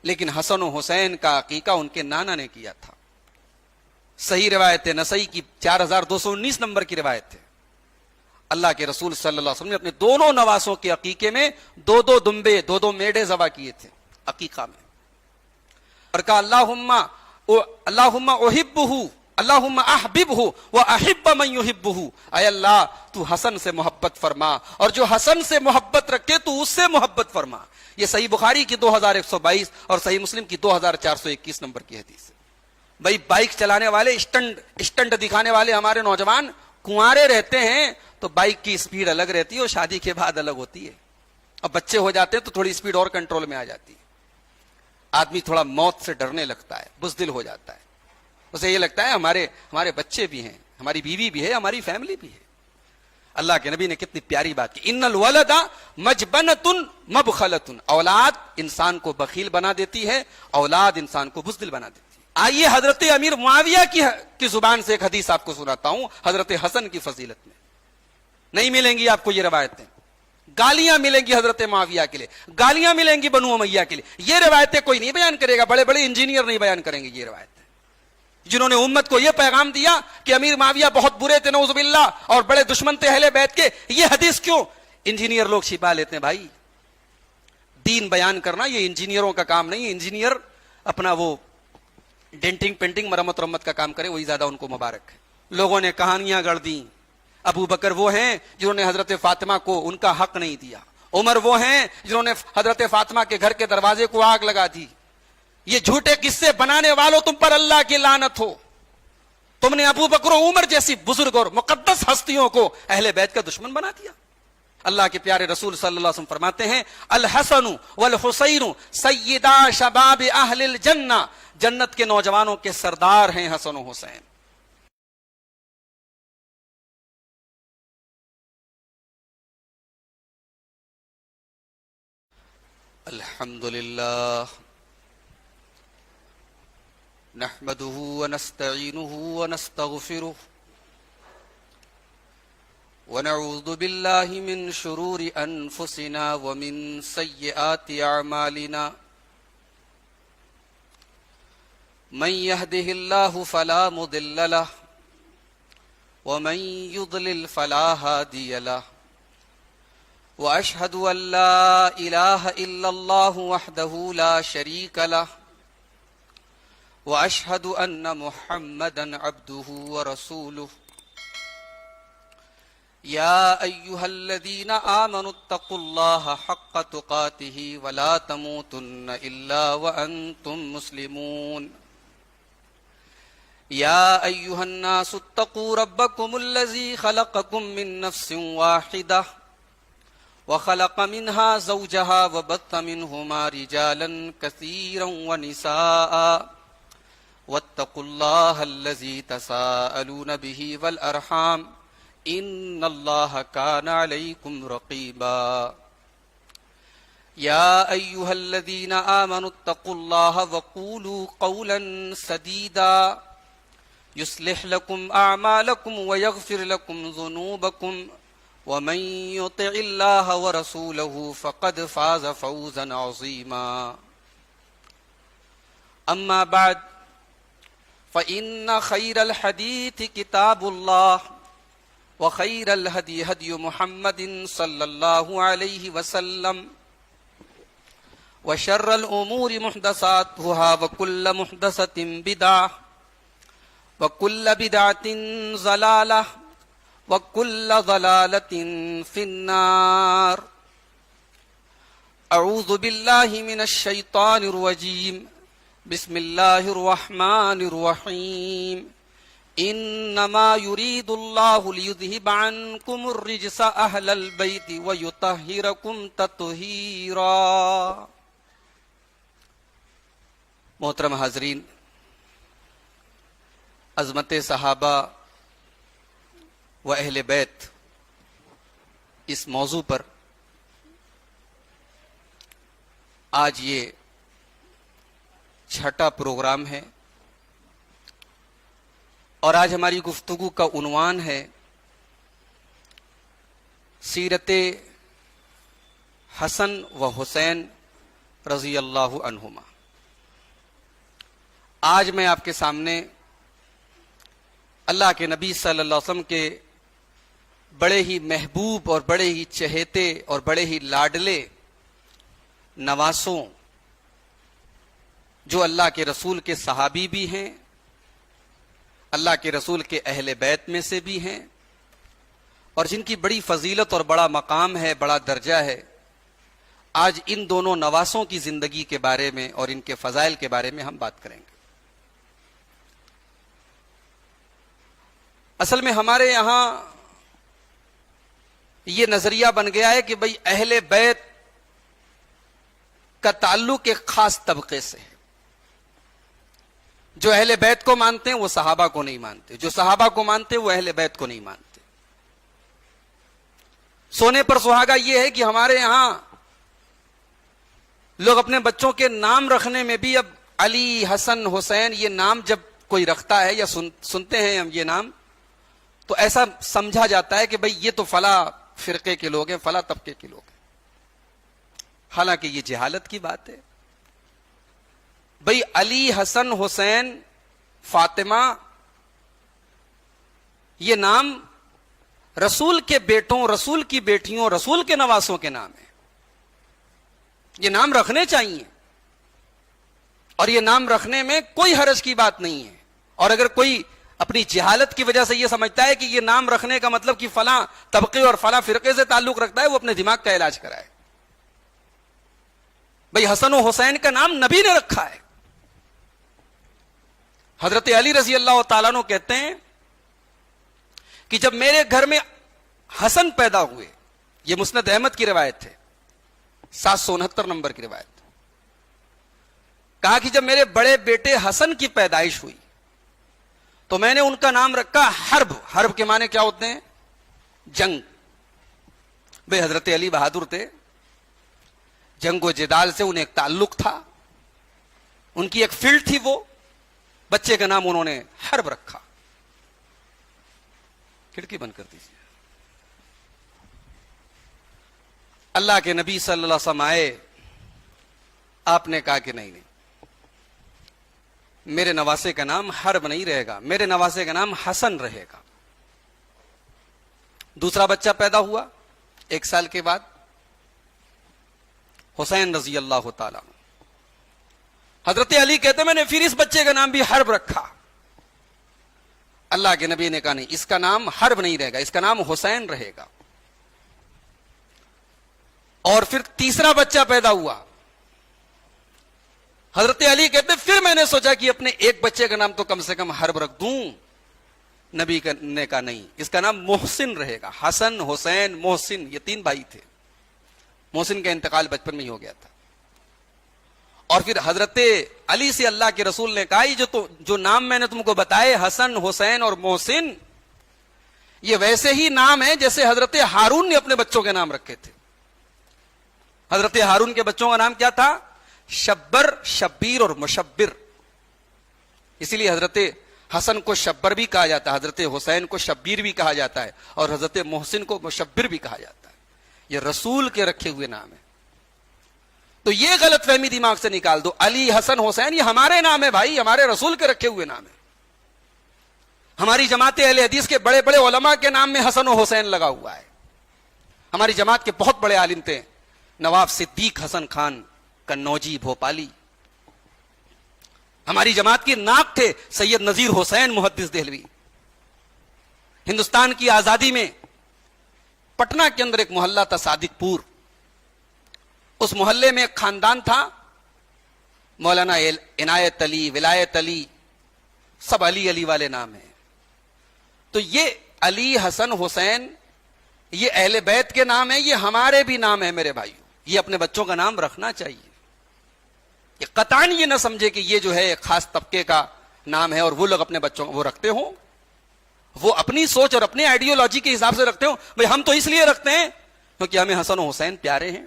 لیکن حسن و حسین کا عقیقہ ان کے نانا نے کیا تھا. صحیح روایت ہے، نسائی کی 4219 نمبر کی روایت ہے. اللہ کے رسول صلی اللہ علیہ وسلم نے اپنے دونوں نواسوں کے عقیقے میں 2 دمبے 2 میڑے ذبح کیے تھے عقیقہ میں، اور کہا اللہم احبہ اللہم احببہ واحب من یحبہ، اے اللہ تو حسن سے محبت فرما اور جو حسن سے محبت رکھے تو اس سے محبت فرما. یہ صحیح بخاری کی 2122 اور صحیح مسلم کی 2421 نمبر کی حدیث ہے. بھائی بائک چلانے والے اسٹنٹ دکھانے والے ہمارے نوجوان کنوارے رہتے ہیں تو بائک کی سپیڈ الگ رہتی ہے اور شادی کے بعد الگ ہوتی ہے. اب بچے ہو جاتے ہیں تو تھوڑی سپیڈ اور کنٹرول میں آ جاتی ہے. آدمی تھوڑا موت سے ڈرنے لگتا ہے، بزدل ہو جاتا ہے، اسے یہ لگتا ہے ہمارے بچے بھی ہیں، ہماری بیوی بھی ہے، ہماری فیملی بھی ہے. اللہ کے نبی نے کتنی پیاری بات کی، ان الولد مجبنۃ مبخلۃ، اولاد انسان کو بخیل بنا دیتی ہے، اولاد انسان کو بزدل بنا دیتی ہے. آئیے حضرت امیر معاویہ کی زبان سے ایک حدیث آپ کو سناتا ہوں حضرت حسن کی فضیلت میں. نہیں ملیں گی آپ کو یہ روایتیں، گالیاں ملیں گی حضرت معاویہ کے لیے، گالیاں ملیں گی بنو امیہ کے لیے. یہ روایتیں کوئی نہیں بیان کرے گا، بڑے بڑے انجینئر نہیں بیان کریں گے یہ روایتیں، جنہوں نے امت کو یہ پیغام دیا کہ امیر معاویہ بہت برے تھے نعوذ باللہ اور بڑے دشمن تھے اہل بیت کے. یہ حدیث کیوں انجینئر لوگ چھپا لیتے ہیں؟ بھائی دین بیان کرنا یہ انجینئروں کا کام نہیں ہے. انجینئر اپنا وہ ڈینٹنگ پینٹنگ مرمت کا کام کرے، وہی زیادہ ان کو مبارک ہے. لوگوں نے کہانیاں گڑھ دیں. ابو بکر وہ ہیں جنہوں نے حضرت فاطمہ کو ان کا حق نہیں دیا، عمر وہ ہیں جنہوں نے حضرت فاطمہ کے گھر کے دروازے کو آگ لگا دی. یہ جھوٹے قصے بنانے والوں تم پر اللہ کی لعنت ہو. تم نے ابو بکر و عمر جیسی بزرگ اور مقدس ہستیوں کو اہل بیت کا دشمن بنا دیا. اللہ کے پیارے رسول صلی اللہ علیہ وسلم فرماتے ہیں الحسن والحسین سیدا شباب اہل الجنہ، جنت کے نوجوانوں کے سردار ہیں حسن و حسین. الحمدللہ نحمده ونستعینه ونستغفره ونعوذ باللہ من شرور انفسنا ومن سیئات اعمالنا من يهده الله فلا مضل له ومن يضلل فلا هادي له واشهد ان لا اله الا الله وحده لا شريك له واشهد ان محمدا عبده ورسوله يا ايها الذين امنوا اتقوا الله حق تقاته ولا تموتن الا وانتم مسلمون يا ايها الناس اتقوا ربكم الذي خلقكم من نفس واحده وخلق منها زوجها وبث منهما رجالا كثيرا ونساء واتقوا الله الذي تساءلون به والأرحام إن الله كان عليكم رقيبا يا أيها الذين آمنوا اتقوا الله وقولوا قولا سديدا يصلح لكم أعمالكم ويغفر لكم ذنوبكم ومن يطع الله ورسوله فقد فاز فوزا عظيما أما بعد فإن خير الحديث كتاب الله وخير الهدي هدي محمد صلى الله عليه وسلم وشر الأمور محدثاتها وكل محدثة بدعة وكل بدعة ضلالة وكل ضلالة في النار. أعوذ بالله من الشيطان الرجيم. بسم الله الرحمن الرحيم. إنما يريد الله ليذهب عنكم الرجس أهل البيت ويطهركم تطهيرا. محترم حاضرین، عظمت صحابہ و اہل بیت اس موضوع پر آج یہ چھٹا پروگرام ہے اور آج ہماری گفتگو کا عنوان ہے سیرت حسن و حسین رضی اللہ عنہما. آج میں آپ کے سامنے اللہ کے نبی صلی اللہ علیہ وسلم کے بڑے ہی محبوب اور بڑے ہی چہیتے اور بڑے ہی لاڈلے نواسوں، جو اللہ کے رسول کے صحابی بھی ہیں، اللہ کے رسول کے اہل بیت میں سے بھی ہیں، اور جن کی بڑی فضیلت اور بڑا مقام ہے، بڑا درجہ ہے، آج ان دونوں نواسوں کی زندگی کے بارے میں اور ان کے فضائل کے بارے میں ہم بات کریں گے۔ اصل میں ہمارے یہاں یہ نظریہ بن گیا ہے کہ بھئی اہل بیت کا تعلق ایک خاص طبقے سے ہے۔ جو اہل بیت کو مانتے ہیں وہ صحابہ کو نہیں مانتے، جو صحابہ کو مانتے ہیں وہ اہل بیت کو نہیں مانتے۔ سونے پر سہاگا یہ ہے کہ ہمارے یہاں لوگ اپنے بچوں کے نام رکھنے میں بھی اب علی، حسن، حسین یہ نام جب کوئی رکھتا ہے یا سنتے ہیں ہم یہ نام، تو ایسا سمجھا جاتا ہے کہ بھئی یہ تو فلاں فرقے کے لوگ ہیں، فلاں طبقے کے لوگ ہیں، حالانکہ یہ جہالت کی بات ہے۔ بھئی علی، حسن، حسین، فاطمہ یہ نام رسول کے بیٹوں، رسول کی بیٹیوں، رسول کے نواسوں کے نام ہیں، یہ نام رکھنے چاہیے، اور یہ نام رکھنے میں کوئی حرج کی بات نہیں ہے۔ اور اگر کوئی اپنی جہالت کی وجہ سے یہ سمجھتا ہے کہ یہ نام رکھنے کا مطلب کہ فلاں طبقے اور فلاں فرقے سے تعلق رکھتا ہے، وہ اپنے دماغ کا علاج کرائے۔ بھئی حسن و حسین کا نام نبی نے رکھا ہے۔ حضرت علی رضی اللہ تعالیٰ عنہ کہتے ہیں کہ جب میرے گھر میں حسن پیدا ہوئے، یہ مسند احمد کی روایت ہے، 769 نمبر کی روایت، کہا کہ جب میرے بڑے بیٹے حسن کی پیدائش ہوئی تو میں نے ان کا نام رکھا حرب۔ حرب کے معنی کیا ہوتے ہیں؟ جنگ۔ بھئی حضرت علی بہادر تھے، جنگ و جدال سے انہیں ایک تعلق تھا، ان کی ایک فیلڈ تھی، وہ بچے کا نام انہوں نے حرب رکھا۔ کھڑکی بند کر دیجیے۔ اللہ کے نبی صلی اللہ علیہ وسلم آئے، آپ نے کہا کہ نہیں، میرے نواسے کا نام حرب نہیں رہے گا، میرے نواسے کا نام حسن رہے گا۔ دوسرا بچہ پیدا ہوا 1 سال کے بعد، حسین رضی اللہ تعالیٰ۔ حضرت علی کہتے میں نے پھر اس بچے کا نام بھی حرب رکھا۔ اللہ کے نبی نے کہا نہیں، اس کا نام حرب نہیں رہے گا، اس کا نام حسین رہے گا۔ اور پھر تیسرا بچہ پیدا ہوا، حضرت علی کہتے پھر میں نے سوچا کہ اپنے ایک بچے کا نام تو کم سے کم حرب رکھ دوں۔ نبی نے کہا نہیں، اس کا نام محسن رہے گا۔ حسن، حسین، محسن یہ 3 بھائی تھے، محسن کا انتقال بچپن میں ہی ہو گیا تھا۔ اور پھر حضرت علی سے اللہ کے رسول نے کہا جو نام میں نے تم کو بتائے حسن، حسین اور محسن، یہ ویسے ہی نام ہیں جیسے حضرت ہارون نے اپنے بچوں کے نام رکھے تھے۔ حضرت ہارون کے بچوں کا نام کیا تھا؟ شبر، شبیر اور مشبر۔ اسی لیے حضرت حسن کو شبر بھی کہا جاتا ہے، حضرت حسین کو شبیر بھی کہا جاتا ہے، اور حضرت محسن کو مشبر بھی کہا جاتا ہے۔ یہ رسول کے رکھے ہوئے نام ہیں۔ تو یہ غلط فہمی دماغ سے نکال دو، علی، حسن، حسین یہ ہمارے نام ہے بھائی، ہمارے رسول کے رکھے ہوئے نام ہیں۔ ہماری جماعت اہل حدیث کے بڑے بڑے علماء کے نام میں حسن و حسین لگا ہوا ہے۔ ہماری جماعت کے بہت بڑے عالم تھے، نواب صدیق حسن خان کنوجی بھوپالی۔ ہماری جماعت کی ناک تھے سید نذیر حسین محدث دہلوی۔ ہندوستان کی آزادی میں پٹنہ کے اندر ایک محلہ تھا صادق پور، اس محلے میں ایک خاندان تھا، مولانا عنایت علی، ولایت علی، سب علی علی والے نام ہیں۔ تو یہ علی، حسن، حسین یہ اہل بیت کے نام ہیں، یہ ہمارے بھی نام ہیں میرے بھائیوں، یہ اپنے بچوں کا نام رکھنا چاہیے۔ یہ قطعاً یہ نہ سمجھے کہ یہ جو ہے ایک خاص طبقے کا نام ہے اور وہ لوگ اپنے بچوں وہ رکھتے ہوں، وہ اپنی سوچ اور اپنی آئیڈیالوجی کے حساب سے رکھتے ہوں۔ بھئی ہم تو اس لیے رکھتے ہیں کیونکہ ہمیں حسن و حسین پیارے ہیں،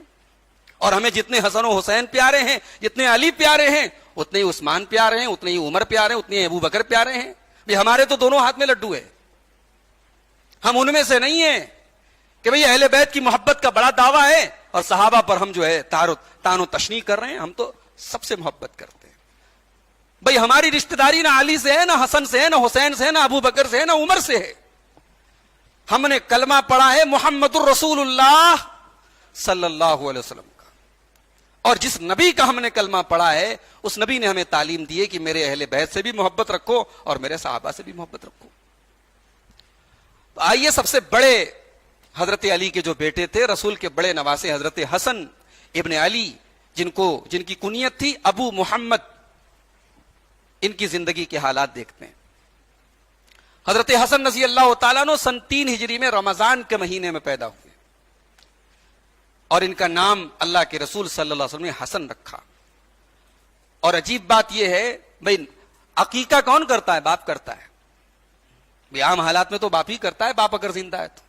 اور ہمیں جتنے حسن و حسین پیارے ہیں، جتنے علی پیارے ہیں، اتنے ہی عثمان پیارے ہیں، اتنے ہی عمر پیارے ہیں، اتنے ہی ابو بکر پیارے ہیں۔ بھئی ہمارے تو دونوں ہاتھ میں لڈو ہے، ہم ان میں سے نہیں ہیں کہ بھئی اہل بیت کی محبت کا بڑا دعویٰ ہے اور صحابہ پر ہم جو ہے تان و تشنیع کر رہے ہیں۔ ہم تو سب سے محبت کرتے ہیں۔ بھئی ہماری رشتہ داری نہ علی سے ہے، نہ حسن سے ہے، نہ حسین سے ہے، نہ ابو بکر سے ہے، نہ عمر سے ہے. ہم نے کلمہ پڑھا ہے محمد الرسول اللہ صلی اللہ علیہ وسلم کا، اور جس نبی کا ہم نے کلمہ پڑھا ہے اس نبی نے ہمیں تعلیم دی ہے کہ میرے اہل بیت سے بھی محبت رکھو اور میرے صحابہ سے بھی محبت رکھو. تو آئیے سب سے بڑے حضرت علی کے جو بیٹے تھے، رسول کے بڑے نواسے حضرت حسن ابن علی، جن کی کنیت تھی ابو محمد، ان کی زندگی کے حالات دیکھتے ہیں. حضرت حسن رضی اللہ تعالیٰ عنہ سن 3 ہجری میں رمضان کے مہینے میں پیدا ہوئے، اور ان کا نام اللہ کے رسول صلی اللہ علیہ وسلم نے حسن رکھا. اور عجیب بات یہ ہے بھائی، عقیقہ کون کرتا ہے؟ باپ کرتا ہے. عام حالات میں تو باپ ہی کرتا ہے، باپ اگر زندہ ہے تو.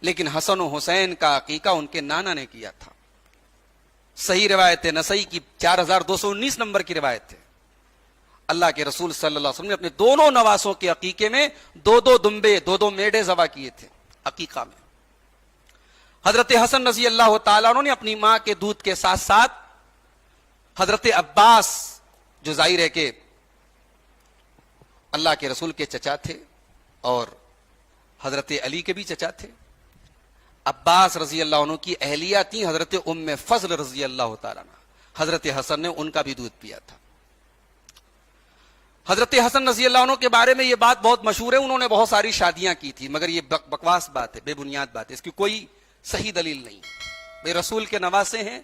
لیکن حسن و حسین کا عقیقہ ان کے نانا نے کیا تھا. صحیح روایت ہے، نسائی کی 4219 نمبر کی روایت ہے. اللہ کے رسول صلی اللہ علیہ وسلم نے اپنے دونوں نواسوں کے عقیقے میں 2 دمبے 2 میڑے ذبح کیے تھے عقیقہ میں. حضرت حسن رضی اللہ تعالیٰ عنہ نے اپنی ماں کے دودھ کے ساتھ ساتھ حضرت عباس، جو ظاہر ہے کہ اللہ کے رسول کے چچا تھے اور حضرت علی کے بھی چچا تھے، عباس رضی اللہ عنہ کی اہلیہ تھی حضرت ام فضل رضی اللہ تعالیٰ عنہ. حضرت حسن نے ان کا بھی دودھ پیا تھا. حضرت حسن رضی اللہ عنہ کے بارے میں یہ بات بہت مشہور ہے، انہوں نے بہت ساری شادیاں کی تھی، مگر یہ بکواس بات ہے، بے بنیاد بات ہے، اس کی کوئی صحیح دلیل نہیں. بھئی رسول کے نواسے ہیں،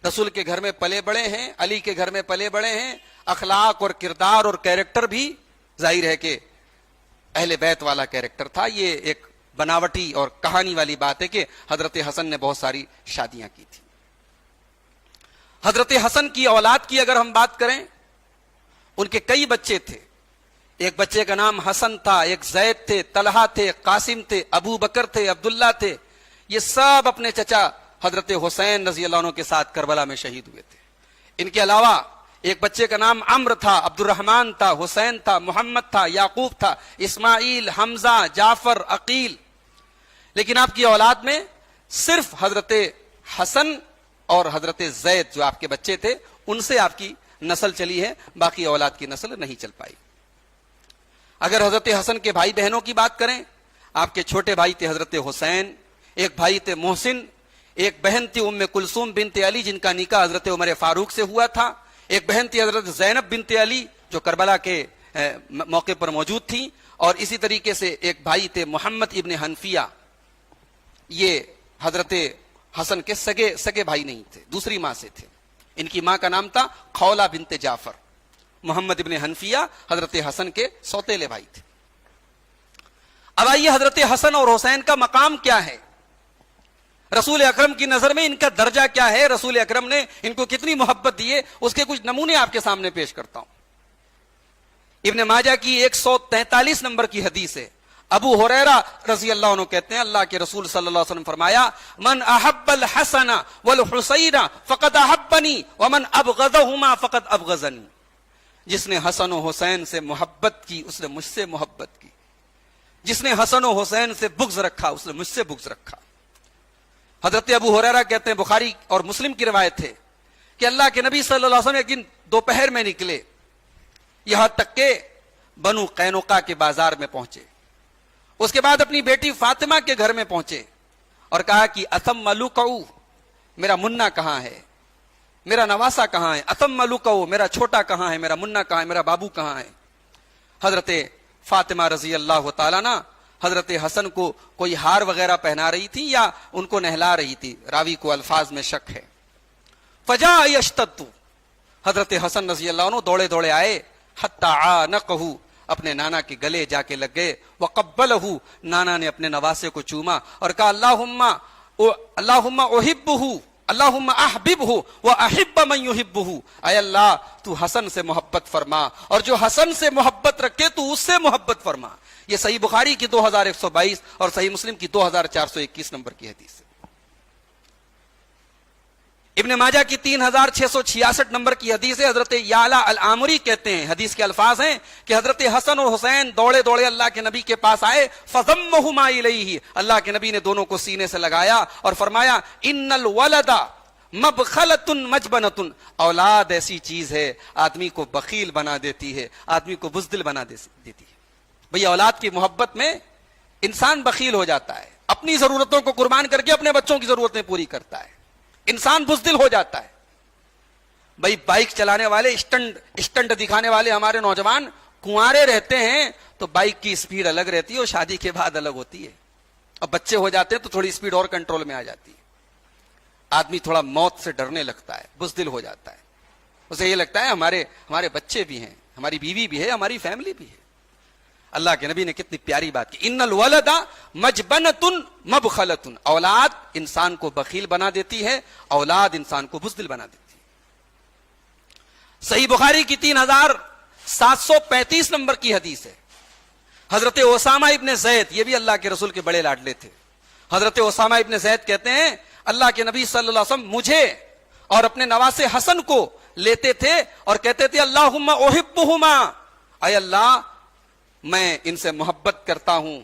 رسول کے گھر میں پلے بڑے ہیں، علی کے گھر میں پلے بڑے ہیں. اخلاق اور کردار اور کیریکٹر بھی ظاہر ہے کہ اہل بیت والا کیریکٹر تھا. یہ ایک بناوٹی اور کہانی والی بات ہے کہ حضرت حسن نے بہت ساری شادیاں کی تھی. حضرت حسن کی اولاد کی اگر ہم بات کریں، ان کے کئی بچے تھے. ایک بچے کا نام حسن تھا، ایک زید تھے، طلحہ تھے، قاسم تھے، ابو بکر تھے، عبداللہ تھے. یہ سب اپنے چچا حضرت حسین رضی اللہ عنہ کے ساتھ کربلا میں شہید ہوئے تھے. ان کے علاوہ ایک بچے کا نام عمرو تھا، عبد الرحمن تھا، حسین تھا، محمد تھا، یعقوب تھا، اسماعیل، حمزہ، جعفر، عقیل. لیکن آپ کی اولاد میں صرف حضرت حسن اور حضرت زید جو آپ کے بچے تھے ان سے آپ کی نسل چلی ہے، باقی اولاد کی نسل نہیں چل پائی. اگر حضرت حسن کے بھائی بہنوں کی بات کریں، آپ کے چھوٹے بھائی تھے حضرت حسین، ایک بھائی تھے محسن، ایک بہن تھی ام کلثوم بنت علی جن کا نکاح حضرت عمر فاروق سے ہوا تھا، ایک بہن تھی حضرت زینب بنت علی جو کربلا کے موقع پر موجود تھی، اور اسی طریقے سے ایک بھائی تھے محمد ابن حنفیہ. یہ حضرت حسن کے سگے بھائی نہیں تھے، دوسری ماں سے تھے. ان کی ماں کا نام تھا خولہ بنت جعفر. محمد ابن حنفیہ حضرت حسن کے سوتیلے بھائی تھے. اب آئیے حضرت حسن اور حسین کا مقام کیا ہے، رسول اکرم کی نظر میں ان کا درجہ کیا ہے، رسول اکرم نے ان کو کتنی محبت دی ہے، اس کے کچھ نمونے آپ کے سامنے پیش کرتا ہوں. ابن ماجہ کی 143 نمبر کی حدیث ہے. ابو ہریرہ رضی اللہ عنہ کہتے ہیں اللہ کے رسول صلی اللہ علیہ وسلم فرمایا، من احب الحسن والحسین فقد احبنی ومن ابغضہما فقد ابغضنی. جس نے حسن و حسین سے محبت کی اس نے مجھ سے محبت کی، جس نے حسن و حسین سے بغض رکھا اس نے مجھ سے بغض رکھا. حضرت ابو ہریرہ کہتے ہیں، بخاری اور مسلم کی روایت ہے کہ اللہ کے نبی صلی اللہ علیہ وسلم ایک دن دوپہر میں نکلے، یہاں تک کہ بنو قینقاع کے بازار میں پہنچے. اس کے بعد اپنی بیٹی فاطمہ کے گھر میں پہنچے اور کہا کہ اتم ملوکو، میرا منا کہاں ہے، میرا نواسا کہاں ہے، اتم ملوکو، میرا چھوٹا کہاں ہے، میرا منا کہاں ہے، میرا بابو کہاں ہے. حضرت فاطمہ رضی اللہ تعالیٰ عنہ حضرت حسن کو کوئی ہار وغیرہ پہنا رہی تھی یا ان کو نہلا رہی تھی، راوی کو الفاظ میں شک ہے. فجاء یشتد، حضرت حسن رضی اللہ عنہ دوڑے دوڑے آئے، حتی عانقہ، اپنے نانا کے گلے جا کے لگ گئے. وقبلہ، نانا نے اپنے نواسے کو چوما اور کہا اللہم احبہ، اللہم احببہ واحب من یحبہ. اے اللہ تو حسن سے محبت فرما اور جو حسن سے محبت رکھے تو اس سے محبت فرما. یہ صحیح بخاری کی 2122 اور صحیح مسلم کی 2421 نمبر کی حدیث ہے. ابن ماجہ کی 3666 نمبر کی حدیث ہے. حضرت یعلا العامری کہتے ہیں، حدیث کے الفاظ ہیں کہ حضرت حسن اور حسین دوڑے دوڑے اللہ کے نبی کے پاس آئے. فضمہما الیہ، اللہ کے نبی نے دونوں کو سینے سے لگایا اور فرمایا ان الولد مبخلتن مجبنتن، اولاد ایسی چیز ہے آدمی کو بخیل بنا دیتی ہے، آدمی کو بزدل بنا دیتی ہے۔ بھئی اولاد کی محبت میں انسان بخیل ہو جاتا ہے، اپنی ضرورتوں کو قربان کر کے اپنے بچوں کی ضرورتیں پوری کرتا ہے، انسان بزدل ہو جاتا ہے۔ بھئی بائک چلانے والے اسٹنٹ دکھانے والے ہمارے نوجوان کنوارے رہتے ہیں تو بائک کی سپیڈ الگ رہتی ہے اور شادی کے بعد الگ ہوتی ہے، اور بچے ہو جاتے ہیں تو تھوڑی سپیڈ اور کنٹرول میں آ جاتی ہے۔ آدمی تھوڑا موت سے ڈرنے لگتا ہے، بزدل ہو جاتا ہے، اسے یہ لگتا ہے ہمارے بچے بھی ہیں، ہماری بیوی بھی ہے، ہماری فیملی بھی ہے۔ اللہ کے نبی نے کتنی پیاری بات کی، ان الولد مجبنتن مبخلتن، اولاد انسان کو بخیل بنا دیتی ہے، اولاد انسان کو بزدل بنا دیتی ہے۔ صحیح بخاری کی 3735 نمبر کی حدیث ہے، حضرت اسامہ ابن زید، یہ بھی اللہ کے رسول کے بڑے لاڈلے تھے۔ حضرت اسامہ ابن زید کہتے ہیں اللہ کے نبی صلی اللہ علیہ وسلم مجھے اور اپنے نواسے حسن کو لیتے تھے اور کہتے تھے اللہم احبہما، اے اللہ میں ان سے محبت کرتا ہوں،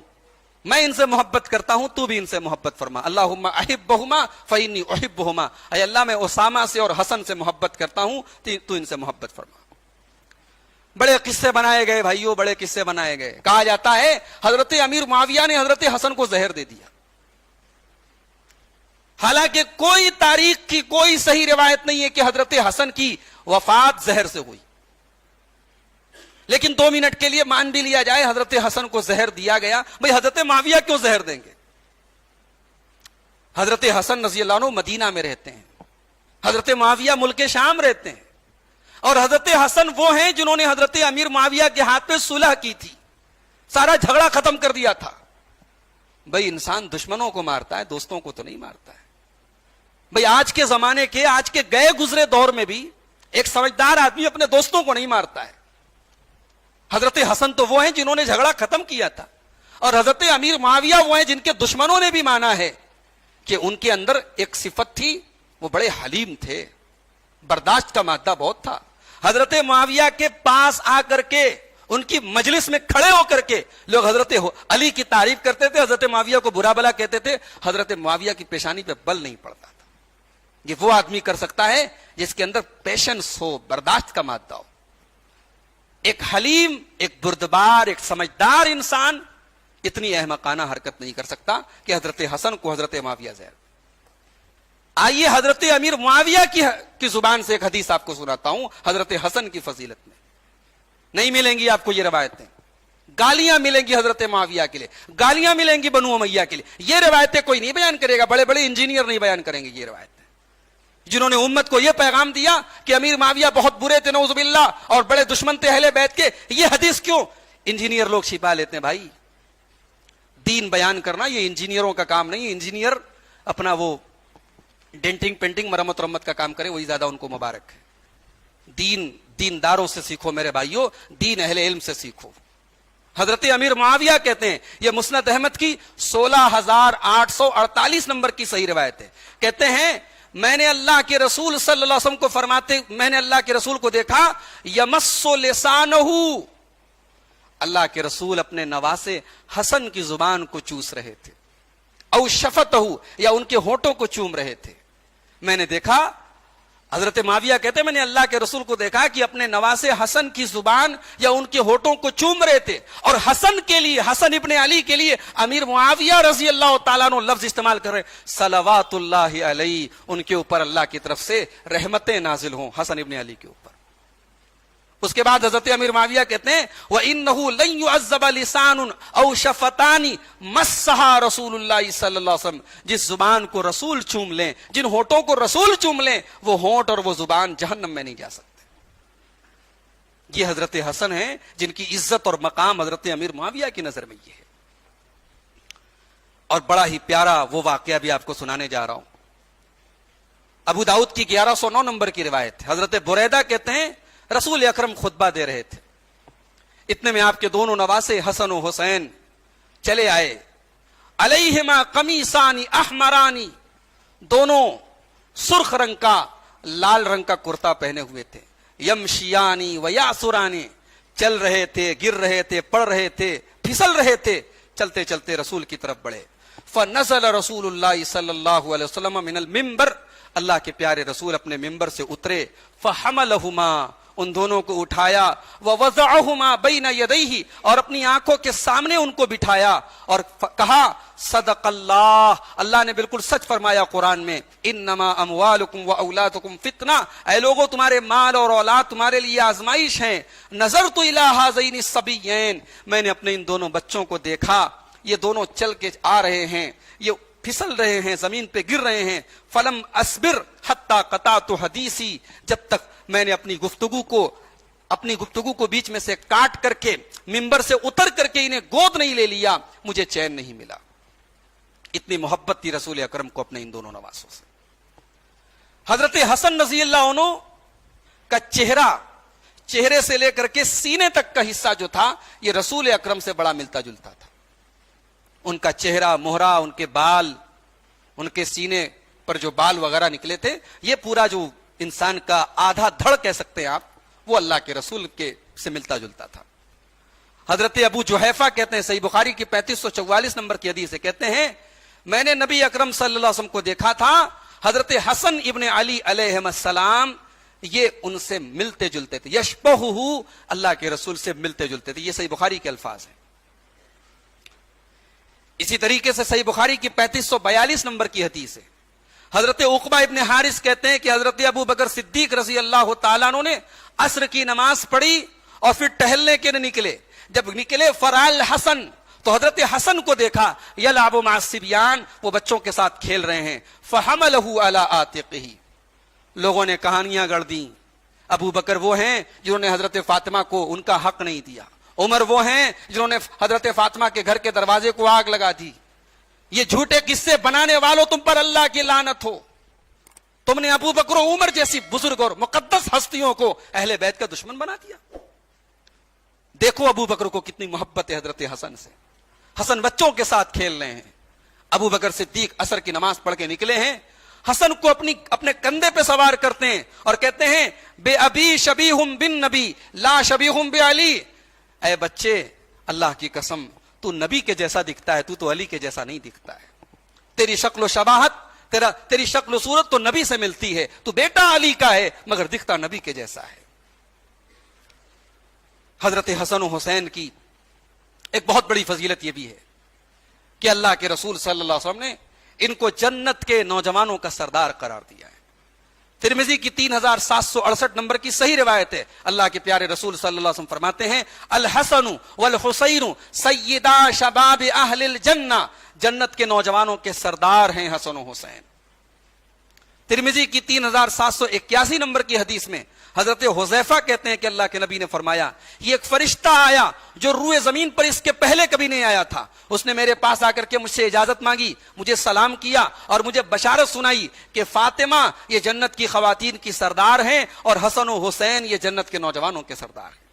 میں ان سے محبت کرتا ہوں، تو بھی ان سے محبت فرما، اللہم احبہما فانی احبہما، اے اللہ میں اسامہ سے اور حسن سے محبت کرتا ہوں، تو ان سے محبت فرما۔ بڑے قصے بنائے گئے بھائیوں، بڑے قصے بنائے گئے۔ کہا جاتا ہے حضرت امیر معاویہ نے حضرت حسن کو زہر دے دیا، حالانکہ کوئی تاریخ کی کوئی صحیح روایت نہیں ہے کہ حضرت حسن کی وفات زہر سے ہوئی، لیکن 2 منٹ کے لیے مان بھی لیا جائے حضرت حسن کو زہر دیا گیا۔ بھئی حضرت معاویہ کیوں زہر دیں گے؟ حضرت حسن رضی اللہ عنہ مدینہ میں رہتے ہیں، حضرت معاویہ ملک شام رہتے ہیں، اور حضرت حسن وہ ہیں جنہوں نے حضرت امیر معاویہ کے ہاتھ پہ صلح کی تھی، سارا جھگڑا ختم کر دیا تھا۔ بھئی انسان دشمنوں کو مارتا ہے، دوستوں کو تو نہیں مارتا ہے۔ بھئی آج کے زمانے کے، آج کے گئے گزرے دور میں بھی ایک سمجھدار آدمی اپنے دوستوں کو نہیں مارتا ہے۔ حضرت حسن تو وہ ہیں جنہوں نے جھگڑا ختم کیا تھا، اور حضرت امیر معاویہ وہ ہیں جن کے دشمنوں نے بھی مانا ہے کہ ان کے اندر ایک صفت تھی، وہ بڑے حلیم تھے، برداشت کا مادہ بہت تھا۔ حضرت معاویہ کے پاس آ کر کے، ان کی مجلس میں کھڑے ہو کر کے لوگ حضرت علی کی تعریف کرتے تھے، حضرت معاویہ کو برا بلا کہتے تھے، حضرت معاویہ کی پیشانی پہ بل نہیں پڑتا تھا۔ یہ وہ آدمی کر سکتا ہے جس کے اندر پیشنس ہو، برداشت کا مادہ ہو۔ ایک حلیم، ایک بردبار، ایک سمجھدار انسان اتنی احمقانہ حرکت نہیں کر سکتا کہ حضرت حسن کو حضرت معاویہ زہر۔ آئیے حضرت امیر معاویہ کی زبان سے ایک حدیث آپ کو سناتا ہوں حضرت حسن کی فضیلت میں۔ نہیں ملیں گی آپ کو یہ روایتیں، گالیاں ملیں گی حضرت معاویہ کے لیے، گالیاں ملیں گی بنو امیہ کے لیے، یہ روایتیں کوئی نہیں بیان کرے گا، بڑے بڑے انجینئر نہیں بیان کریں گے یہ روایتیں، جنہوں نے امت کو یہ پیغام دیا کہ امیر معاویہ بہت برے تھے نعوذ باللہ اور بڑے دشمن تھے اہل بیت کے۔ یہ حدیث کیوں انجینئر لوگ چھپا لیتے ہیں؟ بھائی دین بیان کرنا یہ انجینئروں کا کام نہیں ہے، انجینئر اپنا وہ ڈینٹنگ پینٹنگ مرمت رمت کا کام کرے، وہی زیادہ ان کو مبارک ہے۔ دین دینداروں سے سیکھو میرے بھائیوں، دین اہل علم سے سیکھو۔ حضرت امیر معاویہ کہتے ہیں، یہ مسند احمد کی 16848 نمبر کی صحیح روایت ہے، کہتے ہیں میں نے اللہ کے رسول صلی اللہ علیہ وسلم کو فرماتے، میں نے اللہ کے رسول کو دیکھا یمس لسانہ، اللہ کے رسول اپنے نواسے حسن کی زبان کو چوس رہے تھے، او شفتہ، یا ان کے ہونٹوں کو چوم رہے تھے۔ میں نے دیکھا، حضرت معاویہ کہتے ہیں میں نے اللہ کے رسول کو دیکھا کہ اپنے نواسے حسن کی زبان یا ان کے ہونٹوں کو چوم رہے تھے، اور حسن کے لیے، حسن ابن علی کے لیے امیر معاویہ رضی اللہ تعالیٰ عنہ لفظ استعمال کر رہے صلوات اللہ علیہ، ان کے اوپر اللہ کی طرف سے رحمتیں نازل ہوں حسن ابن علی کے اوپر۔ اس کے بعد حضرت امیر معاویہ کہتے ہیں وَإِنَّهُ لَن يُعَذَّبَ لِسَانٌ أَوْ شَفَتَانِ مَسَّهَا رسول اللہ صلی اللہ علیہ وسلم، جس زبان کو رسول چوم لیں، جن ہونٹوں کو رسول چوم لیں، وہ ہونٹ اور وہ زبان جہنم میں نہیں جا سکتے۔ یہ حضرت حسن ہیں جن کی عزت اور مقام حضرت امیر معاویہ کی نظر میں یہ ہے۔ اور بڑا ہی پیارا وہ واقعہ بھی آپ کو سنانے جا رہا ہوں، ابو داؤد کی 1109 نمبر کی روایت ہے۔ حضرت بریدہ کہتے ہیں رسول اکرم خطبہ دے رہے تھے، اتنے میں آپ کے دونوں نواسے حسن و حسین چلے آئے، علیہما قمیصان احمرانی، دونوں سرخ رنگ کا لال رنگ کا کرتا پہنے ہوئے تھے، یمشیانی و یاسرانی، چل رہے تھے، گر رہے تھے، پڑ رہے تھے، پھسل رہے تھے، چلتے چلتے رسول کی طرف بڑھے۔ فنزل رسول اللہ صلی اللہ علیہ وسلم من المنبر، اللہ کے پیارے رسول اپنے ممبر سے اترے، فحملہما، ان دونوں کو اٹھایا، ووضعہما بین یدیہ، اور اپنی آنکھوں کے سامنے ان کو بٹھایا، اور کہا صدق اللہ، اللہ نے بالکل سچ فرمایا قرآن میں، انما اموالکم واولادکم فتنہ، اے لوگوں تمہارے مال اور اولاد تمہارے لیے آزمائش ہیں، نظرت الی ھذین الصبیین، میں نے اپنے ان دونوں بچوں کو دیکھا، یہ دونوں چل کے آ رہے ہیں، یہ پھسل رہے ہیں، زمین پہ گر رہے ہیں، فلم اصبر حتی قطعت حدیثی، جب تک میں نے اپنی گفتگو کو بیچ میں سے کاٹ کر کے ممبر سے اتر کر کے انہیں گود نہیں لے لیا، مجھے چین نہیں ملا۔ اتنی محبت تھی رسول اکرم کو اپنے ان دونوں نواسوں سے۔ حضرت حسن رضی اللہ عنہ کا چہرے سے لے کر کے سینے تک کا حصہ جو تھا یہ رسول اکرم سے بڑا ملتا جلتا تھا۔ ان کا چہرہ، مہرہ، ان کے بال، ان کے سینے پر جو بال وغیرہ نکلے تھے، یہ پورا جو انسان کا آدھا دھڑ کہہ سکتے ہیں آپ، وہ اللہ کے رسول کے سے ملتا جلتا تھا۔ حضرت ابو جحیفہ کہتے ہیں، صحیح بخاری کی 3544 نمبر کی حدیث سے کہتے ہیں، میں نے نبی اکرم صلی اللہ علیہ وسلم کو دیکھا تھا، حضرت حسن ابن علی علیہ السلام یہ ان سے ملتے جلتے تھے، یشبہہ، اللہ کے رسول سے ملتے جلتے تھے۔ یہ صحیح بخاری کے الفاظ ہیں۔ اسی طریقے سے صحیح بخاری کی 3542 نمبر کی حدیث ہے، حضرت عقبہ ابن حارث کہتے ہیں کہ حضرت ابو بکر صدیق رضی اللہ تعالیٰ عنہ نے عصر کی نماز پڑھی اور پھر ٹہلنے کے لیے نکلے، جب نکلے فرال حسن، تو حضرت حسن کو دیکھا، یلعب مع الصبیان، وہ بچوں کے ساتھ کھیل رہے ہیں، فحملہ علی عاتقہ، لوگوں نے کہانیاں گڑھ دیں، ابو بکر وہ ہیں جنہوں نے حضرت فاطمہ کو ان کا حق نہیں دیا، عمر وہ ہیں جنہوں نے حضرت فاطمہ کے گھر کے دروازے کو آگ لگا دی، یہ جھوٹے قصے بنانے والوں تم پر اللہ کی لعنت ہو، تم نے ابو بکر و عمر جیسی بزرگ اور مقدس ہستیوں کو اہل بیت کا دشمن بنا دیا۔ دیکھو ابو بکر کو کتنی محبت ہے حضرت حسن سے، حسن بچوں کے ساتھ کھیل رہے ہیں، ابو بکر صدیق عصر کی نماز پڑھ کے نکلے ہیں، حسن کو اپنے کندھے پہ سوار کرتے ہیں اور کہتے ہیں بے ابی شبیہ بن نبی لا شبیہ بے علی، اے بچے اللہ کی قسم تو نبی کے جیسا دکھتا ہے، تو علی کے جیسا نہیں دکھتا ہے، تیری شکل و شباہت، تیری شکل و صورت تو نبی سے ملتی ہے، تو بیٹا علی کا ہے مگر دکھتا نبی کے جیسا ہے۔ حضرت حسن و حسین کی ایک بہت بڑی فضیلت یہ بھی ہے کہ اللہ کے رسول صلی اللہ علیہ وسلم نے ان کو جنت کے نوجوانوں کا سردار قرار دیا ہے۔ ترمذی کی 3768 نمبر کی صحیح روایت ہے، اللہ کے پیارے رسول صلی اللہ علیہ وسلم فرماتے ہیں، الحسن والحسین سیدا شباب اہل الجنہ، جنت کے نوجوانوں کے سردار ہیں حسن و حسین۔ ترمذی کی 3781 نمبر کی حدیث میں حضرت حذیفہ کہتے ہیں کہ اللہ کے نبی نے فرمایا، یہ ایک فرشتہ آیا جو روئے زمین پر اس کے پہلے کبھی نہیں آیا تھا، اس نے میرے پاس آ کر کے مجھ سے اجازت مانگی، مجھے سلام کیا اور مجھے بشارت سنائی کہ فاطمہ یہ جنت کی خواتین کی سردار ہیں اور حسن و حسین یہ جنت کے نوجوانوں کے سردار ہیں۔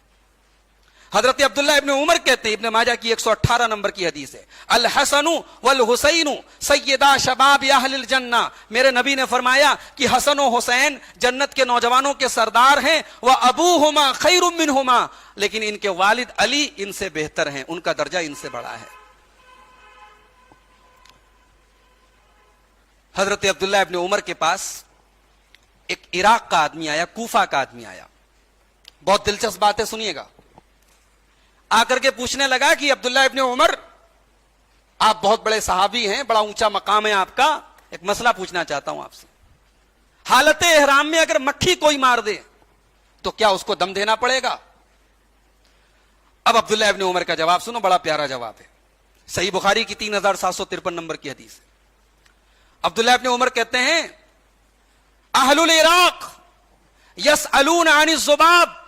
حضرت عبداللہ ابن عمر کہتے ہیں، ابن ماجہ کی 118 نمبر کی حدیث ہے، الحسن والحسین سیدا شباب اہل الجنہ، میرے نبی نے فرمایا کہ حسن و حسین جنت کے نوجوانوں کے سردار ہیں، وابوہما خیر منہما، لیکن ان کے والد علی ان سے بہتر ہیں، ان کا درجہ ان سے بڑا ہے۔ حضرت عبداللہ ابن عمر کے پاس ایک عراق کا آدمی آیا، کوفہ کا آدمی آیا، بہت دلچسپ باتیں سنیے گا، آ کر کے پوچھنے لگا کہ عبداللہ ابن عمر آپ بہت بڑے صحابی ہیں، بڑا اونچا مقام ہے آپ کا، ایک مسئلہ پوچھنا چاہتا ہوں آپ سے، حالت احرام میں اگر مکھی کوئی مار دے تو کیا اس کو دم دینا پڑے گا؟ اب عبداللہ ابن عمر کا جواب سنو، بڑا پیارا جواب ہے، صحیح بخاری کی 3753 نمبر کی حدیث ہے۔ عبداللہ ابن عمر کہتے ہیں، اہل العراق یسألون عن الذباب،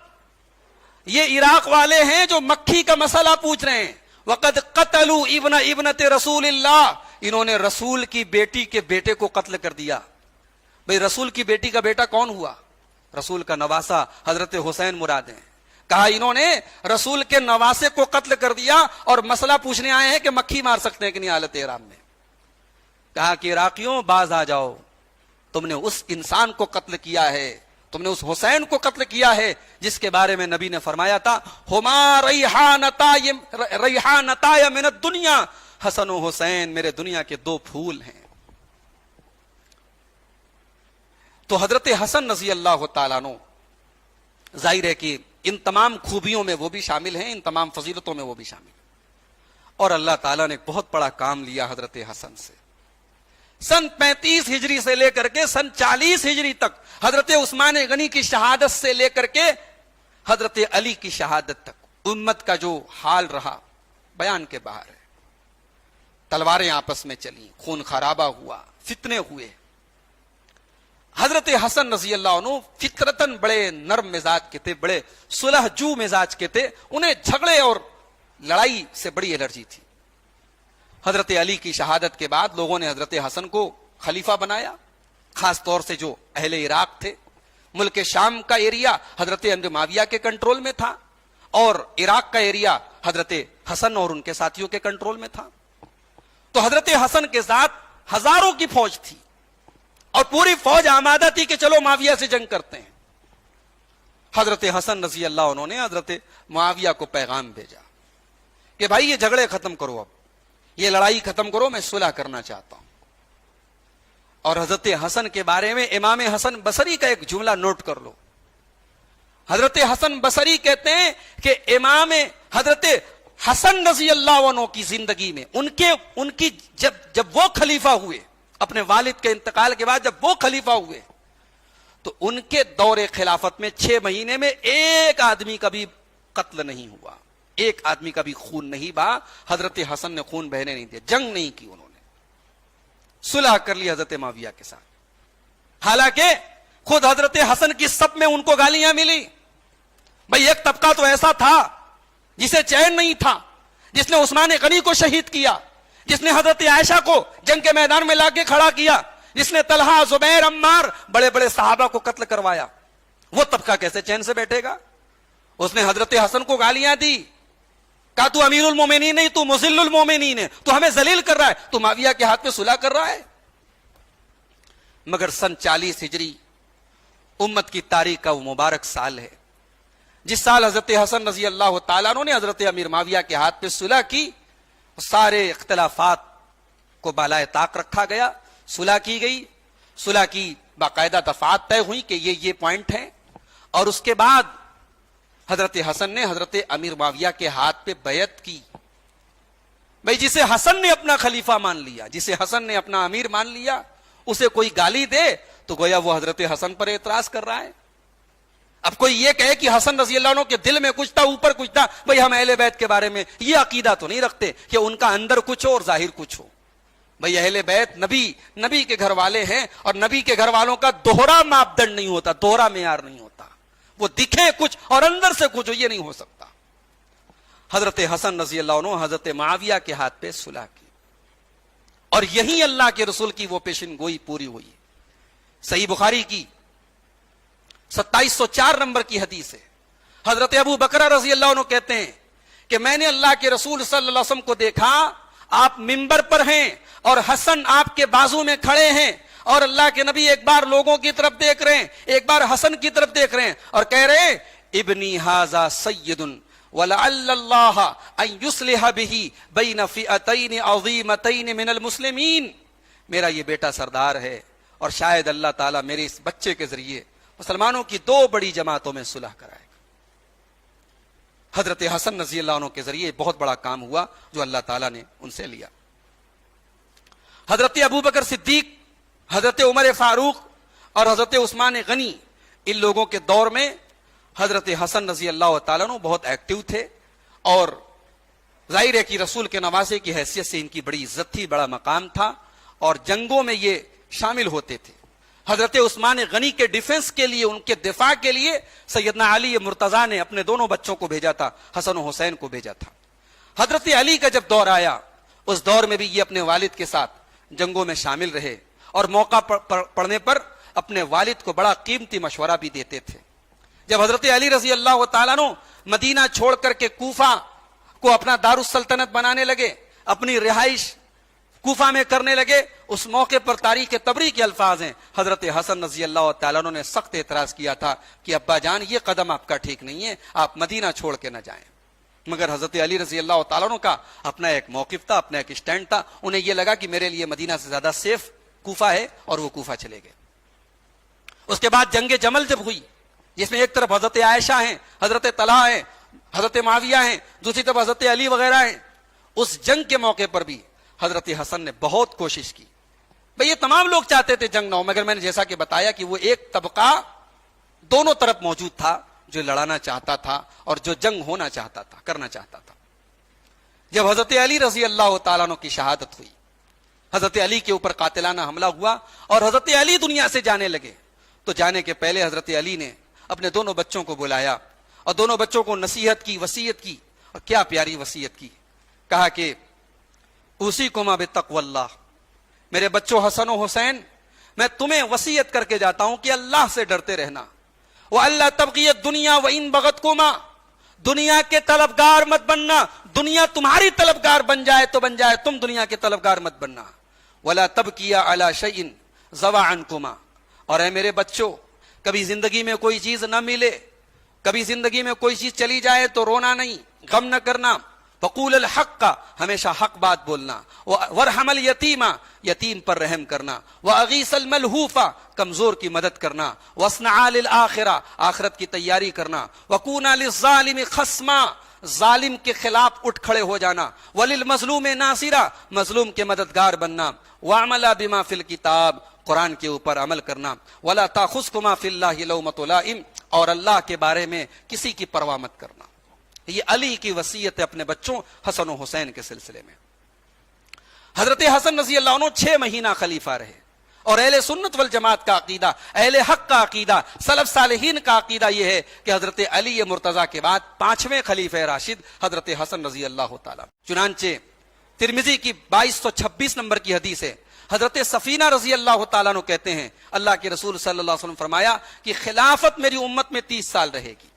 یہ عراق والے ہیں جو مکھی کا مسئلہ پوچھ رہے ہیں، وقد قتلوا ابنت رسول اللہ، انہوں نے رسول کی بیٹی کے بیٹے کو قتل کر دیا۔ بھئی رسول کی بیٹی کا بیٹا کون ہوا؟ رسول کا نواسا حضرت حسین مراد ہیں۔ کہا انہوں نے رسول کے نواسے کو قتل کر دیا اور مسئلہ پوچھنے آئے ہیں کہ مکھی مار سکتے ہیں کہ نہیں حالت احرام میں۔ کہا کہ عراقیوں باز آ جاؤ، تم نے اس انسان کو قتل کیا ہے، تم نے اس حسین کو قتل کیا ہے جس کے بارے میں نبی نے فرمایا تھا، ہما ریحانتای من الدنیا، حسن و حسین میرے دنیا کے دو پھول ہیں۔ تو حضرت حسن رضی اللہ تعالیٰ عنہ ظاہر ہے کہ ان تمام خوبیوں میں وہ بھی شامل ہیں، ان تمام فضیلتوں میں وہ بھی شامل ہیں. اور اللہ تعالیٰ نے ایک بہت بڑا کام لیا حضرت حسن سے. سن 35 ہجری سے لے کر کے سن 40 ہجری تک، حضرت عثمان غنی کی شہادت سے لے کر کے حضرت علی کی شہادت تک، امت کا جو حال رہا بیان کے باہر ہے. تلواریں آپس میں چلیں، خون خرابہ ہوا، فتنے ہوئے. حضرت حسن رضی اللہ عنہ فطرتاً بڑے نرم مزاج کے تھے، بڑے صلح جو مزاج کے تھے. انہیں جھگڑے اور لڑائی سے بڑی الرجی تھی. حضرت علی کی شہادت کے بعد لوگوں نے حضرت حسن کو خلیفہ بنایا، خاص طور سے جو اہل عراق تھے. ملک شام کا ایریا حضرت امر معاویہ کے کنٹرول میں تھا، اور عراق کا ایریا حضرت حسن اور ان کے ساتھیوں کے کنٹرول میں تھا. تو حضرت حسن کے ساتھ ہزاروں کی فوج تھی، اور پوری فوج آمادہ تھی کہ چلو معاویہ سے جنگ کرتے ہیں. حضرت حسن رضی اللہ عنہ نے حضرت معاویہ کو پیغام بھیجا کہ بھائی یہ جھگڑے ختم کرو، اب یہ لڑائی ختم کرو، میں صلح کرنا چاہتا ہوں. اور حضرت حسن کے بارے میں امام حسن بصری کا ایک جملہ نوٹ کر لو. حضرت حسن بصری کہتے ہیں کہ امام حضرت حسن رضی اللہ عنہ کی زندگی میں ان کی جب وہ خلیفہ ہوئے، اپنے والد کے انتقال کے بعد جب وہ خلیفہ ہوئے، تو ان کے دور خلافت میں 6 مہینے میں ایک آدمی کا بھی قتل نہیں ہوا، ایک آدمی کا بھی خون نہیں بہا. حضرت حسن نے خون بہنے نہیں دیا، جنگ نہیں کی، انہوں نے صلح کر لی حضرت معاویہ کے ساتھ. حالانکہ خود حضرت حسن کی سب میں ان کو گالیاں ملی. بھئی ایک طبقہ تو ایسا تھا جسے چین نہیں تھا، جس نے عثمان غنی کو شہید کیا، جس نے حضرت عائشہ کو جنگ کے میدان میں لا کے کھڑا کیا، جس نے طلحہ، زبیر، عمار، بڑے بڑے صحابہ کو قتل کروایا. وہ طبقہ کیسے چین سے بیٹھے گا؟ اس نے حضرت حسن کو گالیاں دی، کہا تو امیر المومنین نہیں، تو مذل المومنین ہے، تو ہمیں ذلیل کر رہا ہے، تو معاویہ کے ہاتھ پہ صلح کر رہا ہے. مگر سن 40 ہجری امت کی تاریخ کا وہ مبارک سال ہے جس سال حضرت حسن رضی اللہ تعالیٰ عنہ نے حضرت امیر معاویہ کے ہاتھ پہ صلح کی. سارے اختلافات کو بالائے طاق رکھا گیا، صلح کی گئی. صلح کی باقاعدہ دفعات طے ہوئی کہ یہ پوائنٹ ہیں. اور اس کے بعد حضرت حسن نے حضرت امیر معاویہ کے ہاتھ پہ بیعت کی. بھئی جسے حسن نے اپنا خلیفہ مان لیا، جسے حسن نے اپنا امیر مان لیا، اسے کوئی گالی دے تو گویا وہ حضرت حسن پر اعتراض کر رہا ہے. اب کوئی یہ کہے کہ حسن رضی اللہ عنہ کے دل میں کچھ تھا، اوپر کچھ تھا، بھئی ہم اہل بیت کے بارے میں یہ عقیدہ تو نہیں رکھتے کہ ان کا اندر کچھ ہو اور ظاہر کچھ ہو. بھئی اہل بیت نبی کے گھر والے ہیں، اور نبی کے گھر والوں کا دوہرا ماپدنڈ نہیں ہوتا، دوہرا معیار نہیں ہوتا. وہ دکھے کچھ اور اندر سے کچھ ہو، یہ نہیں ہو سکتا. حضرت حسن رضی اللہ عنہ حضرت معاویہ کے ہاتھ پہ صلح کی، اور یہی اللہ کے رسول کی وہ پیشن گوئی پوری ہوئی. صحیح بخاری کی 2704 نمبر کی حدیث ہے. حضرت ابو بکر رضی اللہ عنہ کہتے ہیں کہ میں نے اللہ کے رسول صلی اللہ علیہ وسلم کو دیکھا، آپ منبر پر ہیں اور حسن آپ کے بازو میں کھڑے ہیں، اور اللہ کے نبی ایک بار لوگوں کی طرف دیکھ رہے ہیں، ایک بار حسن کی طرف دیکھ رہے ہیں، اور کہہ رہے ہیں ابنی ھذا سید ولعل اللہ ان یصلح بہ بین فئتین عظیمتین من المسلمین. میرا یہ بیٹا سردار ہے، اور شاید اللہ تعالیٰ میرے اس بچے کے ذریعے مسلمانوں کی 2 بڑی جماعتوں میں صلح کرائے گا. حضرت حسن رضی اللہ عنہ کے ذریعے بہت بڑا کام ہوا جو اللہ تعالیٰ نے ان سے لیا. حضرت ابو بکر صدیق، حضرت عمر فاروق اور حضرت عثمان غنی، ان لوگوں کے دور میں حضرت حسن رضی اللہ تعالیٰ عنہ بہت ایکٹیو تھے، اور ظاہر ہے کہ رسول کے نواسے کی حیثیت سے ان کی بڑی عزت تھی، بڑا مقام تھا، اور جنگوں میں یہ شامل ہوتے تھے. حضرت عثمان غنی کے ڈیفنس کے لیے، ان کے دفاع کے لیے سیدنا علی مرتضیٰ نے اپنے دونوں بچوں کو بھیجا تھا، حسن و حسین کو بھیجا تھا. حضرت علی کا جب دور آیا، اس دور میں بھی یہ اپنے والد کے ساتھ جنگوں میں شامل رہے، اور موقع پڑنے پر اپنے والد کو بڑا قیمتی مشورہ بھی دیتے تھے. جب حضرت علی رضی اللہ تعالیٰ عنہ مدینہ چھوڑ کر کے کوفہ کو اپنا دارالسلطنت بنانے لگے، اپنی رہائش کوفہ میں کرنے لگے، اس موقع پر تاریخ طبری کے الفاظ ہیں، حضرت حسن رضی اللہ تعالیٰ عنہ نے سخت اعتراض کیا تھا کہ ابا جان یہ قدم آپ کا ٹھیک نہیں ہے، آپ مدینہ چھوڑ کے نہ جائیں. مگر حضرت علی رضی اللہ تعالیٰ عنہ کا اپنا ایک موقف تھا، اپنا ایک اسٹینڈ تھا. انہیں یہ لگا کہ میرے لیے مدینہ سے زیادہ سیف کوفہ ہے، اور وہ کوفہ چلے گئے. اس کے بعد جنگ جمل جب ہوئی، جس میں ایک طرف حضرت عائشہ ہیں، حضرت طلحہ ہیں، حضرت معاویہ ہیں، دوسری طرف حضرت علی وغیرہ ہیں، اس جنگ کے موقع پر بھی حضرت حسن نے بہت کوشش کی. بھئی یہ تمام لوگ چاہتے تھے جنگ نہ ہو، مگر میں نے جیسا کہ بتایا کہ وہ ایک طبقہ دونوں طرف موجود تھا جو لڑانا چاہتا تھا اور جو جنگ ہونا چاہتا تھا، کرنا چاہتا تھا. جب حضرت علی رضی اللہ تعالیٰ عنہ کی شہادت ہوئی، حضرت علی کے اوپر قاتلانہ حملہ ہوا اور حضرت علی دنیا سے جانے لگے، تو جانے کے پہلے حضرت علی نے اپنے دونوں بچوں کو بلایا اور دونوں بچوں کو نصیحت کی، وصیت کی، اور کیا پیاری وصیت کی. کہا کہ اوصیکما بتقوی اللہ، میرے بچوں حسن و حسین، میں تمہیں وصیت کر کے جاتا ہوں کہ اللہ سے ڈرتے رہنا. وَأَلَّا تَبْغِيَ الدُّنْيَا وَإِن بَغَتْكُمَا، دنیا کے طلبگار مت بننا، دنیا تمہاری طلبگار بن جائے تو بن جائے، تم دنیا کے طلبگار مت بننا. وَلَا تَبْكِيَ عَلَى شَيْءٍ زَوَى عَنْكُمَا، اور اے میرے بچوں، کبھی زندگی میں کوئی چیز نہ ملے، کبھی زندگی میں کوئی چیز چلی جائے تو رونا نہیں، غم نہ کرنا. وَقُولَ الْحَقَّ، ہمیشہ حق بات بولنا. وَارْحَمَ الْيَتِيمَ، یتیم پر رحم کرنا. وَأَغِيثَ الْمَلْهُوفَ، کمزور کی مدد کرنا. وَاصْنَعَا لِلْآخِرَةِ، آخرت کی تیاری کرنا. وَكُونَا لِلظَّالِمِ خَصْمًا، ظالم کے خلاف اٹھ کھڑے ہو جانا. وَلِلْمَظْلُومِ نَاصِرًا، مظلوم کے مددگار بننا. وَاعْمَلَا بِمَا فِي الْكِتَابِ، قرآن کے اوپر عمل کرنا. وَلَا تَأْخُذْكُمَا فِي اللَّهِ لَوْمَةُ لَائِمٍ، اور اللہ کے بارے میں کسی کی پرواہ مت کرنا. یہ علی کی وصیت ہے اپنے بچوں حسن و حسین کے سلسلے میں. حضرت حسن رضی اللہ عنہ 6 مہینہ خلیفہ رہے، اور اہل سنت والجماعت کا عقیدہ، اہل حق کا عقیدہ، سلف صالحین کا عقیدہ یہ ہے کہ حضرت علی مرتضیٰ کے بعد 5ویں خلیفہ راشد حضرت حسن رضی اللہ تعالیٰ. چنانچہ ترمذی کی 2226 نمبر کی حدیث ہے، حضرت سفینہ رضی اللہ تعالیٰ عنہ کہتے ہیں اللہ کے رسول صلی اللہ علیہ وسلم فرمایا کہ خلافت میری امت میں 30 سال رہے گی،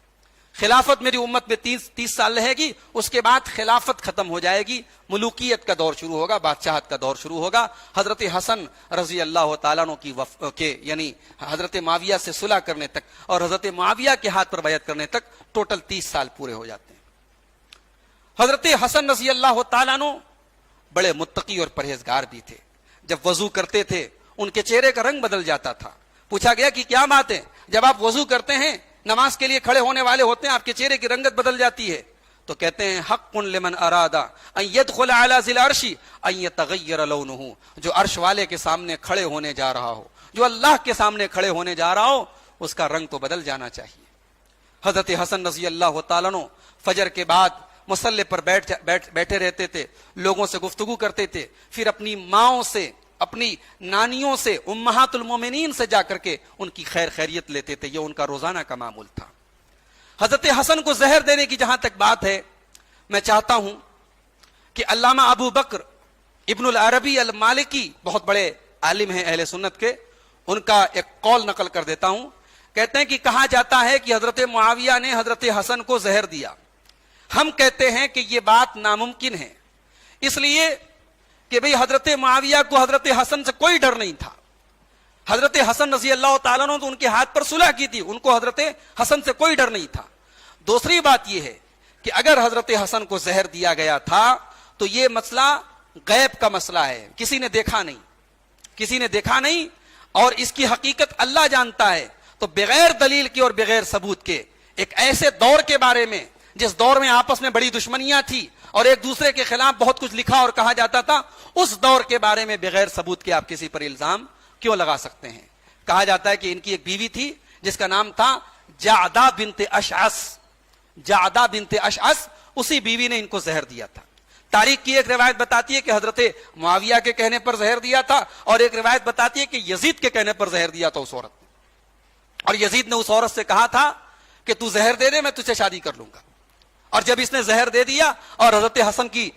خلافت میری امت میں 30 سال رہے گی. اس کے بعد خلافت ختم ہو جائے گی، ملوکیت کا دور شروع ہوگا، بادشاہت کا دور شروع ہوگا. حضرت حسن رضی اللہ تعالیٰ عنہ کی یعنی حضرت معاویہ سے صلح کرنے تک اور حضرت معاویہ کے ہاتھ پر بیعت کرنے تک ٹوٹل 30 سال پورے ہو جاتے ہیں. حضرت حسن رضی اللہ تعالیٰ عنہ بڑے متقی اور پرہیزگار بھی تھے. جب وضو کرتے تھے ان کے چہرے کا رنگ بدل جاتا تھا. پوچھا گیا کہ کیا بات ہے، جب آپ وضو کرتے ہیں، نماز کے لیے کھڑے ہونے والے ہوتے ہیں، آپ کے چہرے کی رنگت بدل جاتی ہے؟ تو کہتے ہیں حق لمن اراد ان يدخل على ذي العرش ان يتغير لونه، جو عرش والے کے سامنے کھڑے ہونے جا رہا ہو، جو اللہ کے سامنے کھڑے ہونے جا رہا ہو، اس کا رنگ تو بدل جانا چاہیے. حضرت حسن رضی اللہ تعالیٰ عنہ فجر کے بعد مصلی پر بیٹھے رہتے تھے، لوگوں سے گفتگو کرتے تھے، پھر اپنی ماؤں سے، اپنی نانیوں سے، امہات المومنین سے جا کر کے ان کی خیر خیریت لیتے تھے. یہ ان کا روزانہ کا معمول تھا. حضرت حسن کو زہر دینے کی جہاں تک بات ہے، میں چاہتا ہوں کہ علامہ ابو بکر ابن العربی المالکی، بہت بڑے عالم ہیں اہل سنت کے، ان کا ایک قول نقل کر دیتا ہوں. کہتے ہیں کہ کہا جاتا ہے کہ حضرت معاویہ نے حضرت حسن کو زہر دیا. ہم کہتے ہیں کہ یہ بات ناممکن ہے، اس لیے کہ بھئی حضرت معاویہ کو حضرت حسن سے کوئی ڈر نہیں تھا. حضرت حسن رضی اللہ تعالیٰ عنہ تو ان کے ہاتھ پر صلح کی تھی، ان کو حضرت حسن سے کوئی ڈر نہیں تھا. دوسری بات یہ ہے کہ اگر حضرت حسن کو زہر دیا گیا تھا تو یہ مسئلہ غیب کا مسئلہ ہے، کسی نے دیکھا نہیں، کسی نے دیکھا نہیں، اور اس کی حقیقت اللہ جانتا ہے. تو بغیر دلیل کے اور بغیر ثبوت کے ایک ایسے دور کے بارے میں جس دور میں آپس میں بڑی دشمنیاں تھی اور ایک دوسرے کے خلاف بہت کچھ لکھا اور کہا جاتا تھا، اس دور کے بارے میں بغیر ثبوت کے آپ کسی پر الزام کیوں لگا سکتے ہیں؟ کہا جاتا ہے کہ ان کی ایک بیوی تھی جس کا نام تھا جعدہ بنت اشعث. جعدہ بنت اشعث، اسی بیوی نے ان کو زہر دیا تھا. تاریخ کی ایک روایت بتاتی ہے کہ حضرت معاویہ کے کہنے پر زہر دیا تھا، اور ایک روایت بتاتی ہے کہ یزید کے کہنے پر زہر دیا تھا اس عورت نے. اور یزید نے اس عورت سے کہا تھا کہ تو زہر دے دے، میں تجھ سے شادی کر لوں گا. اور جب اس نے زہر دے دیا اور حضرت حسن کی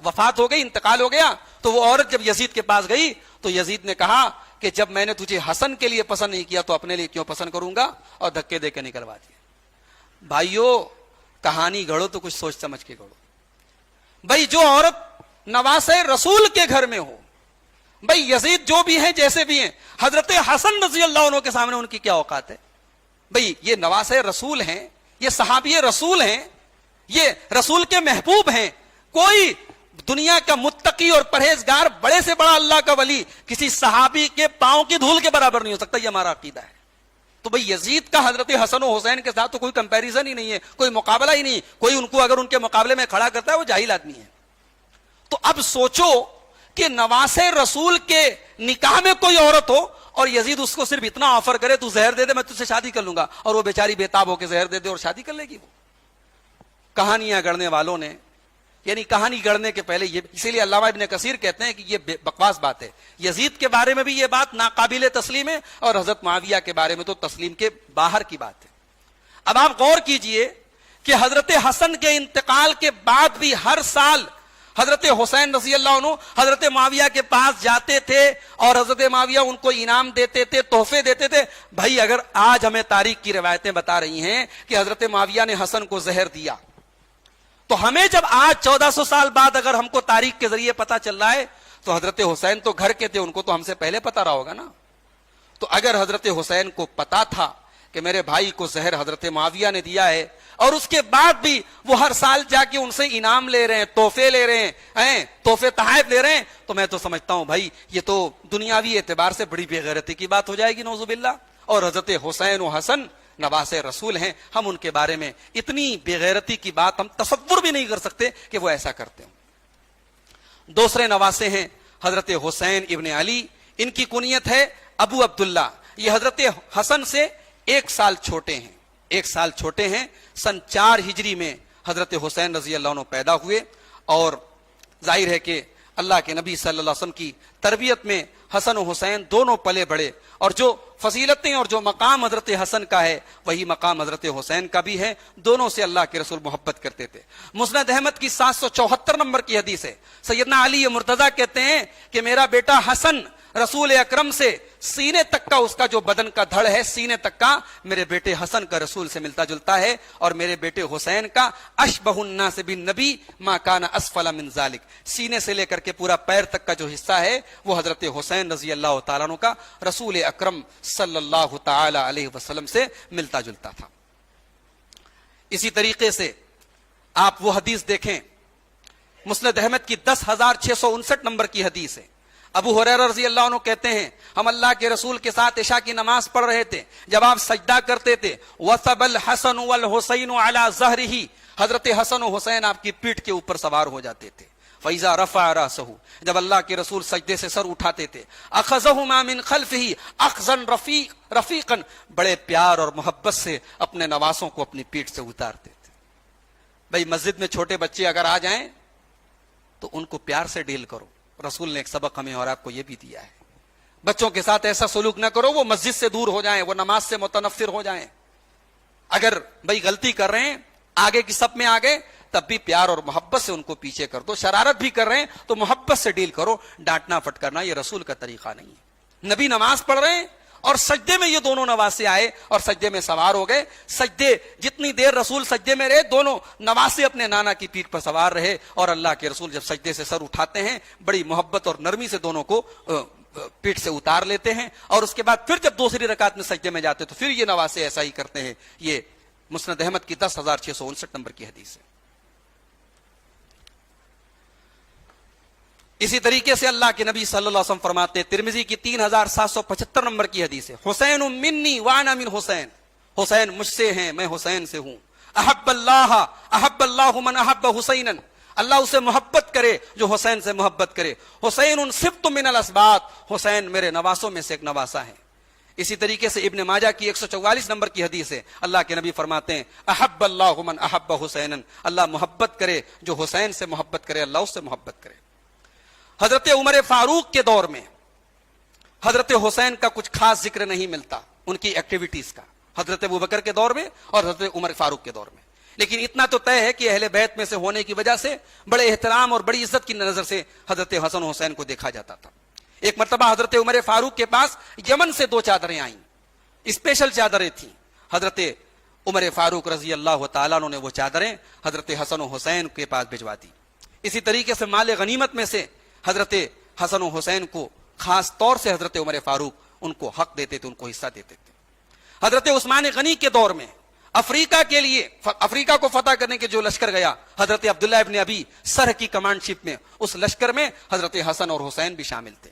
وفات ہو گئی، انتقال ہو گیا، تو وہ عورت جب یزید کے پاس گئی تو یزید نے کہا کہ جب میں نے تجھے حسن کے لیے پسند نہیں کیا تو اپنے لیے کیوں پسند کروں گا، اور دھکے دے کے نکلوا دیا. بھائیو، کہانی گھڑو تو کچھ سوچ سمجھ کے گھڑو. بھائی جو عورت نواسے رسول کے گھر میں ہو، بھائی یزید جو بھی ہیں جیسے بھی ہیں، حضرت حسن رضی اللہ عنہ کے سامنے ان کی کیا اوقات ہے؟ بھائی یہ نواسے رسول ہیں، یہ صحابی رسول ہیں، یہ رسول کے محبوب ہیں. کوئی دنیا کا متقی اور پرہیزگار، بڑے سے بڑا اللہ کا ولی، کسی صحابی کے پاؤں کی دھول کے برابر نہیں ہو سکتا. یہ ہمارا عقیدہ ہے. تو بھئی یزید کا حضرت حسن و حسین کے ساتھ تو کوئی کمپیریزن ہی نہیں ہے، کوئی مقابلہ ہی نہیں، کوئی ان کو اگر ان کے مقابلے میں کھڑا کرتا ہے وہ جاہل آدمی ہے۔ تو اب سوچو کہ نواسے رسول کے نکاح میں کوئی عورت ہو اور یزید اس کو صرف اتنا آفر کرے تو زہر دے دے میں تجھ سے شادی کر لوں گا، اور وہ بیچاری بےتاب ہو کے زہر دے دے اور شادی کر لے گی۔ وہ کہانیاں گڑھنے والوں نے، یعنی کہانی گڑھنے کے پہلے یہ، اسی لیے علامہ ابن کثیر کہتے ہیں کہ یہ بکواس بات ہے۔ یزید کے بارے میں بھی یہ بات ناقابل تسلیم ہے، اور حضرت معاویہ کے بارے میں تو تسلیم کے باہر کی بات ہے۔ اب آپ غور کیجئے کہ حضرت حسن کے انتقال کے بعد بھی ہر سال حضرت حسین رضی اللہ عنہ حضرت معاویہ کے پاس جاتے تھے اور حضرت معاویہ ان کو انعام دیتے تھے، تحفے دیتے تھے۔ بھائی اگر آج ہمیں تاریخ کی روایتیں بتا رہی ہیں کہ حضرت معاویہ نے حسن کو زہر دیا، تو ہمیں جب آج 1400 سال بعد اگر ہم کو تاریخ کے ذریعے پتا چل رہا ہے تو حضرت حسین تو گھر کے تھے، ان کو تو ہم سے پہلے پتا رہا ہوگا نا۔ تو اگر حضرت حسین کو پتا تھا کہ میرے بھائی کو زہر حضرت معاویہ نے دیا ہے، اور اس کے بعد بھی وہ ہر سال جا کے ان سے انعام لے رہے ہیں، تحفے لے رہے ہیں، تحفے تحائف لے رہے ہیں، تو میں تو سمجھتا ہوں بھائی یہ تو دنیاوی اعتبار سے بڑی بے غیرتی کی بات ہو جائے گی، نعوذ باللہ۔ اور حضرت حسین و حسن نواسے رسول ہیں، ہم ان کے بارے میں اتنی بے غیرتی کی بات ہم تصور بھی نہیں کر سکتے کہ وہ ایسا کرتے ہوں۔ دوسرے نواسے ہیں حضرت حسین ابن علی، ان کی کنیت ہے ابو عبداللہ۔ یہ حضرت حسن سے 1 سال چھوٹے ہیں، 1 سال چھوٹے ہیں۔ سن 4 ہجری میں حضرت حسین رضی اللہ عنہ پیدا ہوئے، اور ظاہر ہے کہ اللہ کے نبی صلی اللہ علیہ وسلم کی تربیت میں حسن و حسین دونوں پلے بڑھے، اور جو فضیلتیں اور جو مقام حضرت حسن کا ہے وہی مقام حضرت حسین کا بھی ہے۔ دونوں سے اللہ کے رسول محبت کرتے تھے۔ مسند احمد کی 774 نمبر کی حدیث ہے، سیدنا علی مرتضیٰ کہتے ہیں کہ میرا بیٹا حسن رسول اکرم سے سینے تک کا، اس کا جو بدن کا دھڑ ہے سینے تک کا، میرے بیٹے حسن کا رسول سے ملتا جلتا ہے، اور میرے بیٹے حسین کا اشبہ الناس بالنبی ما کان اسفل من ذلک، سینے سے لے کر کے پورا پیر تک کا جو حصہ ہے وہ حضرت حسین رضی اللہ تعالیٰ عنہ کا رسول اکرم صلی اللہ تعالی علیہ وسلم سے ملتا جلتا تھا۔ اسی طریقے سے آپ وہ حدیث دیکھیں، مسند احمد کی 10,659 نمبر کی حدیث ہے۔ ابو ہریرہ رضی اللہ عنہ کہتے ہیں ہم اللہ کے رسول کے ساتھ عشاء کی نماز پڑھ رہے تھے، جب آپ سجدہ کرتے تھے وَثَبَ الْحَسَنُ وَالْحُسَيْنُ عَلَى ظَهْرِهِ، حضرت حسن و حسین آپ کی پیٹھ کے اوپر سوار ہو جاتے تھے۔ فَإِذَا رَفَعَ رَأْسَهُ، جب اللہ کے رسول سجدے سے سر اٹھاتے تھے، أَخَذَهُمَا مِنْ خَلْفِهِ أَخْذًا رَفِيقًا، بڑے پیار اور محبت سے اپنے نواسوں کو اپنی پیٹھ سے اتارتے تھے۔ بھئی مسجد میں چھوٹے بچے اگر آ جائیں تو ان کو پیار سے ڈیل کرو، رسول نے ایک سبق ہمیں اور آپ کو یہ بھی دیا ہے۔ بچوں کے ساتھ ایسا سلوک نہ کرو وہ مسجد سے دور ہو جائیں، وہ نماز سے متنفر ہو جائیں۔ اگر بھئی غلطی کر رہے ہیں، آگے کی صف میں آگے، تب بھی پیار اور محبت سے ان کو پیچھے کر دو۔ شرارت بھی کر رہے ہیں تو محبت سے ڈیل کرو، ڈانٹنا پھٹکارنا یہ رسول کا طریقہ نہیں ہے۔ نبی نماز پڑھ رہے ہیں اور سجدے میں یہ دونوں نواسے آئے اور سجدے میں سوار ہو گئے۔ سجدے جتنی دیر رسول سجدے میں رہے، دونوں نواسے اپنے نانا کی پیٹھ پر سوار رہے، اور اللہ کے رسول جب سجدے سے سر اٹھاتے ہیں بڑی محبت اور نرمی سے دونوں کو پیٹھ سے اتار لیتے ہیں، اور اس کے بعد پھر جب دوسری رکعت میں سجدے میں جاتے تو پھر یہ نواسے ایسا ہی کرتے ہیں۔ یہ مسند احمد کی 10,659 نمبر کی حدیث ہے۔ اسی طریقے سے اللہ کے نبی صلی اللہ علیہ وسلم فرماتے ہیں، ترمذی کی 3,775 نمبر کی حدیث ہے، حسین منی وانا من حسین، حسین مجھ سے ہیں میں حسین سے ہوں۔ احب اللہ من احب حسینا، اللہ اسے محبت کرے جو حسین سے محبت کرے۔ حسین سبط من الاسباط، حسین میرے نواسوں میں سے ایک نواسا ہے۔ اسی طریقے سے ابن ماجہ کی 144 نمبر کی حدیث ہے، اللہ کے نبی فرماتے ہیں احب اللہ من احب حسینا، اللہ محبت کرے جو حسین سے محبت کرے، اللہ اس سے محبت کرے۔ حضرت عمر فاروق کے دور میں حضرت حسین کا کچھ خاص ذکر نہیں ملتا، ان کی ایکٹیویٹیز کا، حضرت ابوبکر کے دور میں اور حضرت عمر فاروق کے دور میں۔ لیکن اتنا تو طے ہے کہ اہل بیت میں سے ہونے کی وجہ سے بڑے احترام اور بڑی عزت کی نظر سے حضرت حسن و حسین کو دیکھا جاتا تھا۔ ایک مرتبہ حضرت عمر فاروق کے پاس یمن سے 2 چادریں آئیں، اسپیشل چادریں تھیں۔ حضرت عمر فاروق رضی اللہ تعالیٰ عنہ نے وہ چادریں حضرت حسن و حسین کے پاس بھجوا دی۔ اسی طریقے سے مال غنیمت میں سے حضرت حسن و حسین کو خاص طور سے حضرت عمر فاروق ان کو حق دیتے تھے، ان کو حصہ دیتے تھے۔ حضرت عثمان غنی کے دور میں افریقہ کے لیے، افریقہ کو فتح کرنے کے جو لشکر گیا، حضرت عبداللہ ابن ابی سرح کی کمانڈ شپ میں، اس لشکر میں حضرت حسن اور حسین بھی شامل تھے۔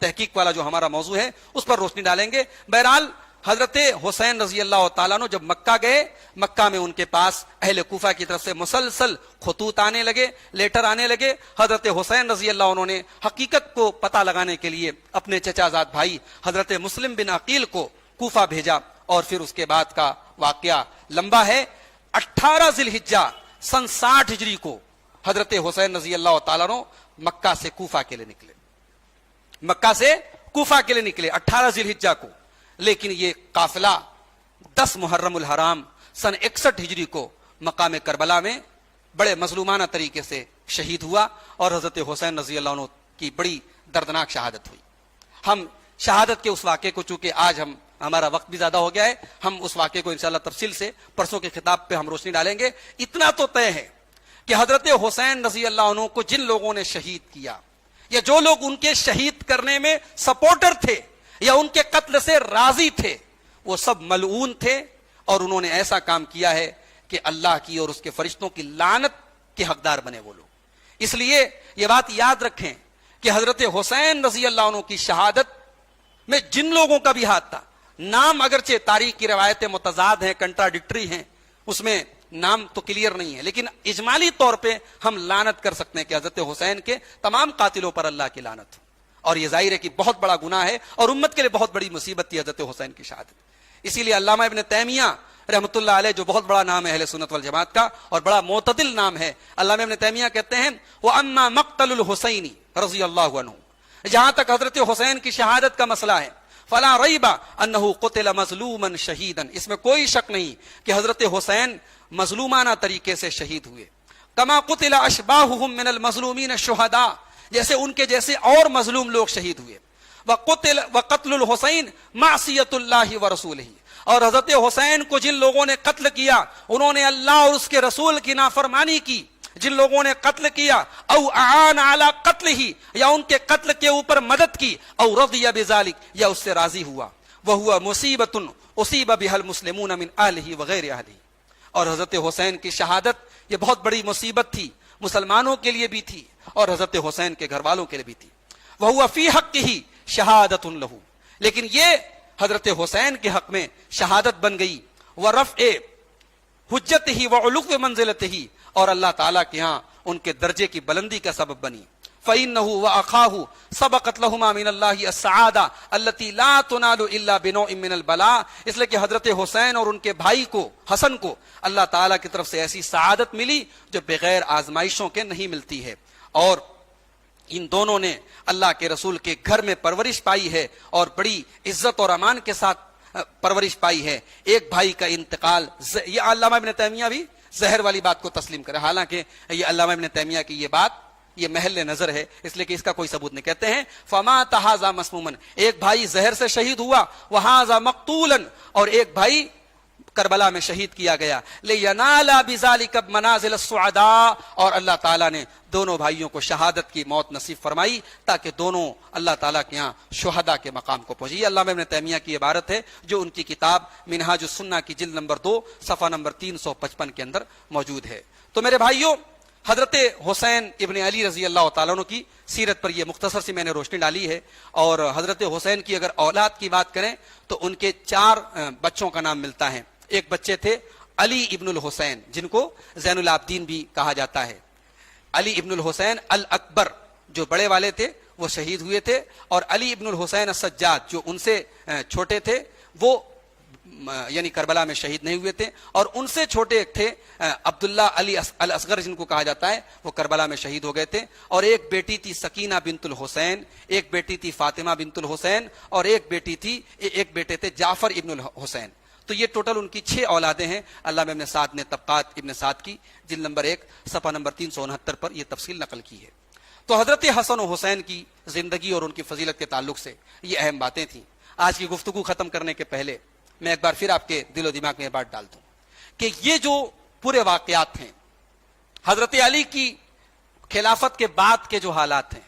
تحقیق والا جو ہمارا موضوع ہے اس پر روشنی ڈالیں گے. بہرحال حضرت حسین رضی اللہ تعالیٰ عنہ جب مکہ گئے، مکہ میں ان کے پاس اہل کوفہ کی طرف سے مسلسل خطوط آنے لگے، لیٹر آنے لگے. حضرت حسین رضی اللہ عنہ نے حقیقت کو پتہ لگانے کے لیے اپنے چچا زاد بھائی حضرت مسلم بن عقیل کو کوفہ بھیجا، اور پھر اس کے بعد کا واقعہ لمبا ہے. 18 ذی الحجہ سن 60 ہجری کو حضرت حسین رضی اللہ تعالیٰ عنہ مکہ سے کوفہ کے لیے نکلے، مکہ سے کوفہ کے لیے نکلے 18 ذی الحجہ کو. لیکن یہ قافلہ 10 محرم الحرام سن 61 ہجری کو مقام کربلا میں بڑے مظلومانہ طریقے سے شہید ہوا، اور حضرت حسین رضی اللہ عنہ کی بڑی دردناک شہادت ہوئی. ہم شہادت کے اس واقعے کو، چونکہ آج ہمارا وقت بھی زیادہ ہو گیا ہے، ہم اس واقعے کو انشاءاللہ تفصیل سے پرسوں کے خطاب پہ ہم روشنی ڈالیں گے. اتنا تو طے ہے کہ حضرت حسین رضی اللہ عنہ کو جن لوگوں نے شہید کیا، یا جو لوگ ان کے شہید کرنے میں سپورٹر تھے یا ان کے قتل سے راضی تھے، وہ سب ملعون تھے، اور انہوں نے ایسا کام کیا ہے کہ اللہ کی اور اس کے فرشتوں کی لعنت کے حقدار بنے وہ لوگ. اس لیے یہ بات یاد رکھیں کہ حضرت حسین رضی اللہ عنہ کی شہادت میں جن لوگوں کا بھی ہاتھ تھا، نام اگرچہ تاریخ کی روایتیں متضاد ہیں، کنٹراڈکٹری ہیں، اس میں نام تو کلیئر نہیں ہے، لیکن اجمالی طور پہ ہم لعنت کر سکتے ہیں کہ حضرت حسین کے تمام قاتلوں پر اللہ کی لعنت ہو. اور یہ ظاہر ہے کہ بہت بڑا گناہ ہے اور امت کے لیے بہت بڑی مصیبت تھی حضرت حسین کی شہادت. اسی لیے علامہ ابن تیمیہ رحمۃ اللہ علیہ، جو بہت بڑا نام ہے اہل سنت والجماعت کا اور بڑا معتدل نام ہے، علامہ ابن تیمیہ کہتے ہیں وَأَمَّا مَقْتَلُ الْحُسَيْنِ رضی اللہ عنہ، جہاں تک حضرت حسین کی شہادت کا مسئلہ ہے، فَلَا رَيْبَ أَنَّهُ قُتِلَ مَظْلُومًا شَهِيدًا، اس میں کوئی شک نہیں کہ حضرت حسین مظلومانہ طریقے سے شہید ہوئے. کما قتل اشباہہم من المظلومین الشہداء، جیسے ان کے جیسے اور مظلوم لوگ شہید ہوئے. وقتل الحسین معصیت اللہ ورسولہ، اور حضرت حسین کو جن لوگوں نے قتل کیا انہوں نے اللہ اور اس کے رسول کی نافرمانی کی. جن لوگوں نے قتل کیا او اعان علی قتلہ، یا ان کے قتل کے اوپر مدد کی، او رضی بذلک، یا اس سے راضی ہوا. وہو مصیبۃ اصیب بها المسلمون من اہلہ وغیر اہلہ، اور حضرت حسین کی شہادت یہ بہت بڑی مصیبت تھی، مسلمانوں کے لیے بھی تھی اور حضرت حسین کے گھر والوں کے لیے بھی تھی. وہو فی حقہ شہادۃ لہ، لیکن یہ حضرت حسین کے حق میں شہادت بن گئی. ورفع حجتہ وعلو منزلتہ، اور اللہ تعالیٰ کے ہاں ان کے درجے کی بلندی کا سبب بنی. فَإِنَّهُ وَأَخَاهُ سَبَقَتْ لَهُمَا مِنَ اللَّهِ السَّعَادَةُ الَّتِي لَا تُنَالُ إِلَّا بِنَوْعٍ مِنَ الْبَلَاءِ، اس لیے کہ حضرت حسین اور ان کے بھائی کو، حسن کو، اللہ تعالیٰ کی طرف سے ایسی سعادت ملی جو بغیر آزمائشوں کے نہیں ملتی ہے. اور ان دونوں نے اللہ کے رسول کے گھر میں پرورش پائی ہے اور بڑی عزت اور امان کے ساتھ پرورش پائی ہے. ایک بھائی کا انتقال، یہ علامہ ابن تیمیہ بھی زہر والی بات کو تسلیم کرے، حالانکہ یہ علامہ ابن تیمیہ کی یہ بات یہ محل نظر ہے، اس لیے کہ اس کا کوئی ثبوت نہیں. کہتے ہیں فَمَاتَ هَذَا مَسْمُومًا، ایک بھائی زہر سے شہید ہوا، وَهَذَا مَقْتُولًا، اور ایک بھائی کربلا میں شہید کیا گیا. لِيَنَالَ بِذَلِكَ مَنَازِلَ السُّعَدَاء، اور اللہ تعالیٰ نے دونوں بھائیوں کو شہادت کی موت نصیب فرمائی تاکہ دونوں اللہ تعالیٰ کے ہاں شہداء کے مقام کو پہنچے. یہ علامہ ابن تیمیہ کی عبارت ہے جو ان کی کتاب منہاج السنہ کی جلد نمبر 2 صفحہ نمبر 355 کے اندر موجود ہے. تو میرے بھائیوں، حضرت حسین ابن علی رضی اللہ تعالیٰ عنہ کی سیرت پر یہ مختصر سی میں نے روشنی ڈالی ہے. اور حضرت حسین کی اگر اولاد کی بات کریں تو ان کے 4 بچوں کا نام ملتا ہے. ایک بچے تھے علی ابن الحسین، جن کو زین العابدین بھی کہا جاتا ہے. علی ابن الحسین الاکبر جو بڑے والے تھے وہ شہید ہوئے تھے، اور علی ابن الحسین السجاد جو ان سے چھوٹے تھے وہ یعنی کربلا میں شہید نہیں ہوئے تھے. اور ان سے چھوٹے ایک تھے عبداللہ علی الاصغر جن کو کہا جاتا ہے، وہ کربلا میں شہید ہو گئے تھے. اور ایک بیٹی تھی سکینہ بنت الحسین، ایک بیٹی تھی فاطمہ بنت الحسین، اور ایک بیٹے تھے جعفر ابن الحسین. تو یہ ٹوٹل ان کی 6 اولادیں ہیں. علامہ ابن سعد نے طبقات ابن سعد کی جلد نمبر 1 صفحہ نمبر 369 پر یہ تفصیل نقل کی ہے. تو حضرت حسن و حسین کی زندگی اور ان کی فضیلت کے تعلق سے یہ اہم باتیں تھیں. آج کی گفتگو ختم کرنے کے پہلے میں ایک بار پھر آپ کے دل و دماغ میں یہ بات ڈال دوں کہ یہ جو پورے واقعات ہیں، حضرت علی کی خلافت کے بعد کے جو حالات ہیں،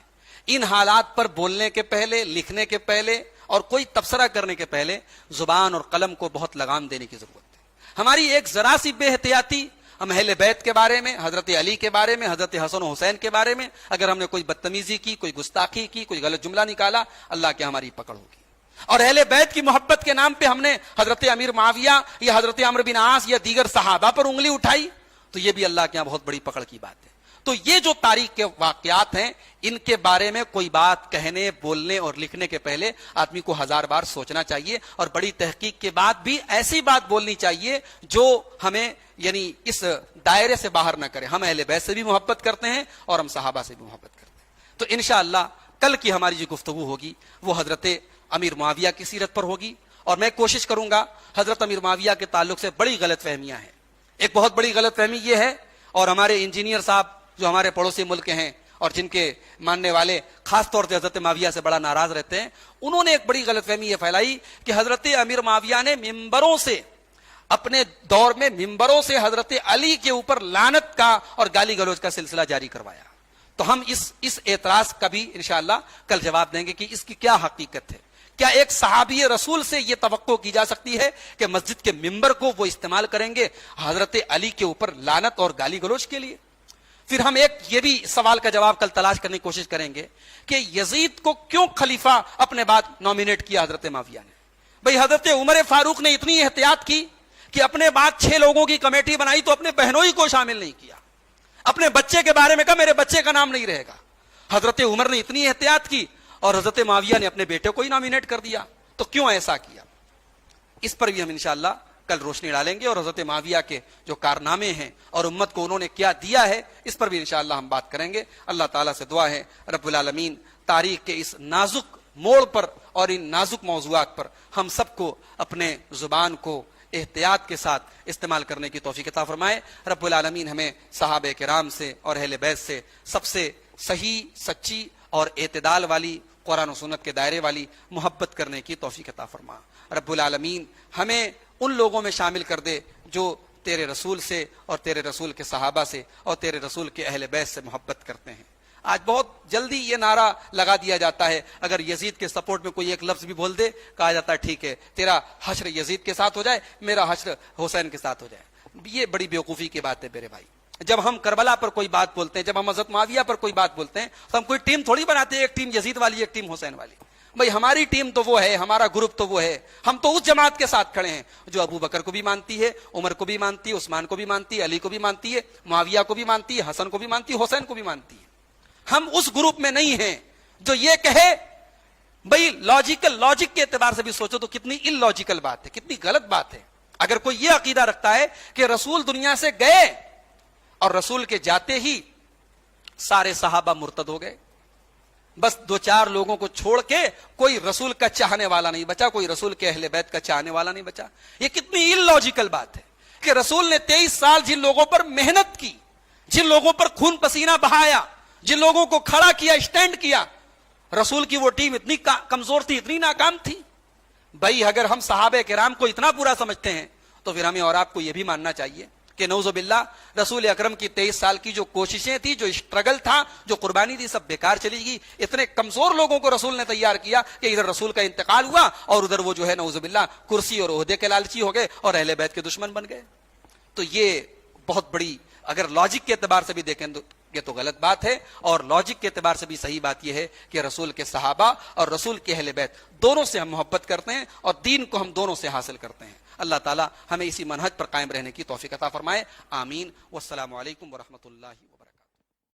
ان حالات پر بولنے کے پہلے، لکھنے کے پہلے اور کوئی تبصرہ کرنے کے پہلے زبان اور قلم کو بہت لگام دینے کی ضرورت ہے. ہماری ایک ذرا سی بے احتیاطی ہم اہل بیت کے بارے میں، حضرت علی کے بارے میں، حضرت حسن و حسین کے بارے میں اگر ہم نے کوئی بدتمیزی کی، کوئی گستاخی کی، کوئی غلط جملہ نکالا، اللہ کی ہماری پکڑ ہوگی۔ اور اہل بیت کی محبت کے نام پہ ہم نے حضرت امیر معاویہ یا حضرت عمرو بن عاص یا دیگر صحابہ پر انگلی اٹھائی تو یہ بھی اللہ کے یہاں بہت بڑی پکڑ کی بات ہے۔ تو یہ جو تاریخ کے واقعات ہیں، ان کے بارے میں کوئی بات کہنے، بولنے اور لکھنے کے پہلے آدمی کو 1000 بار سوچنا چاہیے، اور بڑی تحقیق کے بعد بھی ایسی بات بولنی چاہیے جو ہمیں یعنی اس دائرے سے باہر نہ کرے۔ ہم اہل بیت سے بھی محبت کرتے ہیں اور ہم صحابہ سے بھی محبت کرتے ہیں۔ تو انشاءاللہ کل کی ہماری جو گفتگو ہوگی وہ حضرت امیر معاویہ کی سیرت پر ہوگی، اور میں کوشش کروں گا حضرت امیر معاویہ کے تعلق سے بڑی غلط فہمیاں ہیں۔ ایک بہت بڑی غلط فہمی یہ ہے، اور ہمارے انجینئر صاحب جو ہمارے پڑوسی ملک کے ہیں اور جن کے ماننے والے خاص طور سے حضرت معاویہ سے بڑا ناراض رہتے ہیں، انہوں نے ایک بڑی غلط فہمی یہ پھیلائی کہ حضرت امیر معاویہ نے ممبروں سے، اپنے دور میں ممبروں سے حضرت علی کے اوپر لعنت کا اور گالی گلوچ کا سلسلہ جاری کروایا۔ تو ہم اس اعتراض کا بھی انشاءاللہ کل جواب دیں گے کہ اس کی کیا حقیقت ہے۔ کیا ایک صحابی رسول سے یہ توقع کی جا سکتی ہے کہ مسجد کے ممبر کو وہ استعمال کریں گے حضرت علی کے اوپر لعنت اور گالی گلوچ کے لیے؟ پھر ہم ایک یہ بھی سوال کا جواب کل تلاش کرنے کی کوشش کریں گے کہ یزید کو کیوں خلیفہ اپنے بعد نامینیٹ کیا حضرت معاویہ نے؟ بھئی حضرت عمر فاروق نے اتنی احتیاط کی کہ اپنے بعد 6 لوگوں کی کمیٹی بنائی تو اپنے بہنوئی کو شامل نہیں کیا، اپنے بچے کے بارے میں کہا میرے بچے کا نام نہیں رہے گا۔ حضرت عمر نے اتنی احتیاط کی اور حضرت معاویہ نے اپنے بیٹے کو ہی نامینیٹ کر دیا۔ تو کیوں ایسا کیا؟ اس پر بھی ہم انشاءاللہ کل روشنی ڈالیں گے، اور حضرت معاویہ کے جو کارنامے ہیں اور امت کو انہوں نے کیا دیا ہے اس پر بھی انشاءاللہ ہم بات کریں گے۔ اللہ تعالیٰ سے دعا ہے رب العالمین تاریخ کے اس نازک موڑ پر اور ان نازک موضوعات پر ہم سب کو اپنے زبان کو احتیاط کے ساتھ استعمال کرنے کی توفیق عطا فرمائے۔ رب العالمین ہمیں صحابہ کرام سے اور اہل بیت سے سب سے صحیح، سچی اور اعتدال والی، قرآن و سنت کے دائرے والی محبت کرنے کی توفیق عطا فرما۔ رب العالمین ہمیں ان لوگوں میں شامل کر دے جو تیرے رسول سے اور تیرے رسول کے صحابہ سے اور تیرے رسول کے اہل بیت سے محبت کرتے ہیں۔ آج بہت جلدی یہ نعرہ لگا دیا جاتا ہے، اگر یزید کے سپورٹ میں کوئی ایک لفظ بھی بول دے کہا جاتا ہے ٹھیک ہے تیرا حشر یزید کے ساتھ ہو جائے، میرا حشر حسین کے ساتھ ہو جائے۔ یہ بڑی بیوقوفی کی بات ہے میرے بھائی۔ جب ہم کربلا پر کوئی بات بولتے ہیں، جب ہم حضرت معاویہ پر کوئی بات بولتے ہیں تو ہم کوئی ٹیم تھوڑی بناتے ہیں، ایک ٹیم یزید والی ایک ٹیم حسین والی۔ بھئی ہماری ٹیم تو وہ ہے، ہمارا گروپ تو وہ ہے، ہم تو اس جماعت کے ساتھ کھڑے ہیں جو ابو بکر کو بھی مانتی ہے، عمر کو بھی مانتی ہے، عثمان کو بھی مانتی ہے، علی کو بھی مانتی ہے، معاویہ کو بھی مانتی ہے، حسن کو بھی مانتی ہے، حسین کو بھی مانتی ہے۔ ہم اس گروپ میں نہیں ہیں جو یہ کہے، بھئی لاجک کے اعتبار سے بھی سوچو تو کتنی ان لاجیکل بات ہے، کتنی غلط بات ہے۔ اگر کوئی یہ عقیدہ رکھتا ہے کہ رسول دنیا سے گئے اور رسول کے جاتے ہی سارے صحابہ مرتد ہو گئے، بس 2-4 لوگوں کو چھوڑ کے کوئی رسول کا چاہنے والا نہیں بچا، کوئی رسول کے اہل بیت کا چاہنے والا نہیں بچا، یہ کتنی ان لاجیکل بات ہے کہ رسول نے 23 سال جن لوگوں پر محنت کی، جن لوگوں پر خون پسینہ بہایا، جن لوگوں کو کھڑا کیا، اسٹینڈ کیا، رسول کی وہ ٹیم اتنی کمزور تھی، اتنی ناکام تھی۔ بھائی اگر ہم صحابہ کرام کو اتنا برا سمجھتے ہیں تو پھر ہمیں اور آپ کو یہ بھی ماننا چاہیے کہ نعوذ باللہ رسول اکرم کی 23 سال کی جو کوششیں تھی، جو اسٹرگل تھا، جو قربانی تھی، سب بیکار چلی گئی۔ اتنے کمزور لوگوں کو رسول نے تیار کیا کہ ادھر رسول کا انتقال ہوا اور ادھر وہ جو ہے نعوذ باللہ کرسی اور عہدے کے لالچی ہو گئے اور اہل بیت کے دشمن بن گئے۔ تو یہ بہت بڑی، اگر لاجک کے اعتبار سے بھی دیکھیں یہ تو غلط بات ہے، اور لاجک کے اعتبار سے بھی صحیح بات یہ ہے کہ رسول کے صحابہ اور رسول کے اہل بیت دونوں سے ہم محبت کرتے ہیں اور دین کو ہم دونوں سے حاصل کرتے ہیں۔ اللہ تعالی ہمیں اسی منہج پر قائم رہنے کی توفیق عطا فرمائے، آمین۔ والسلام علیکم ورحمۃ اللہ وبرکاتہ۔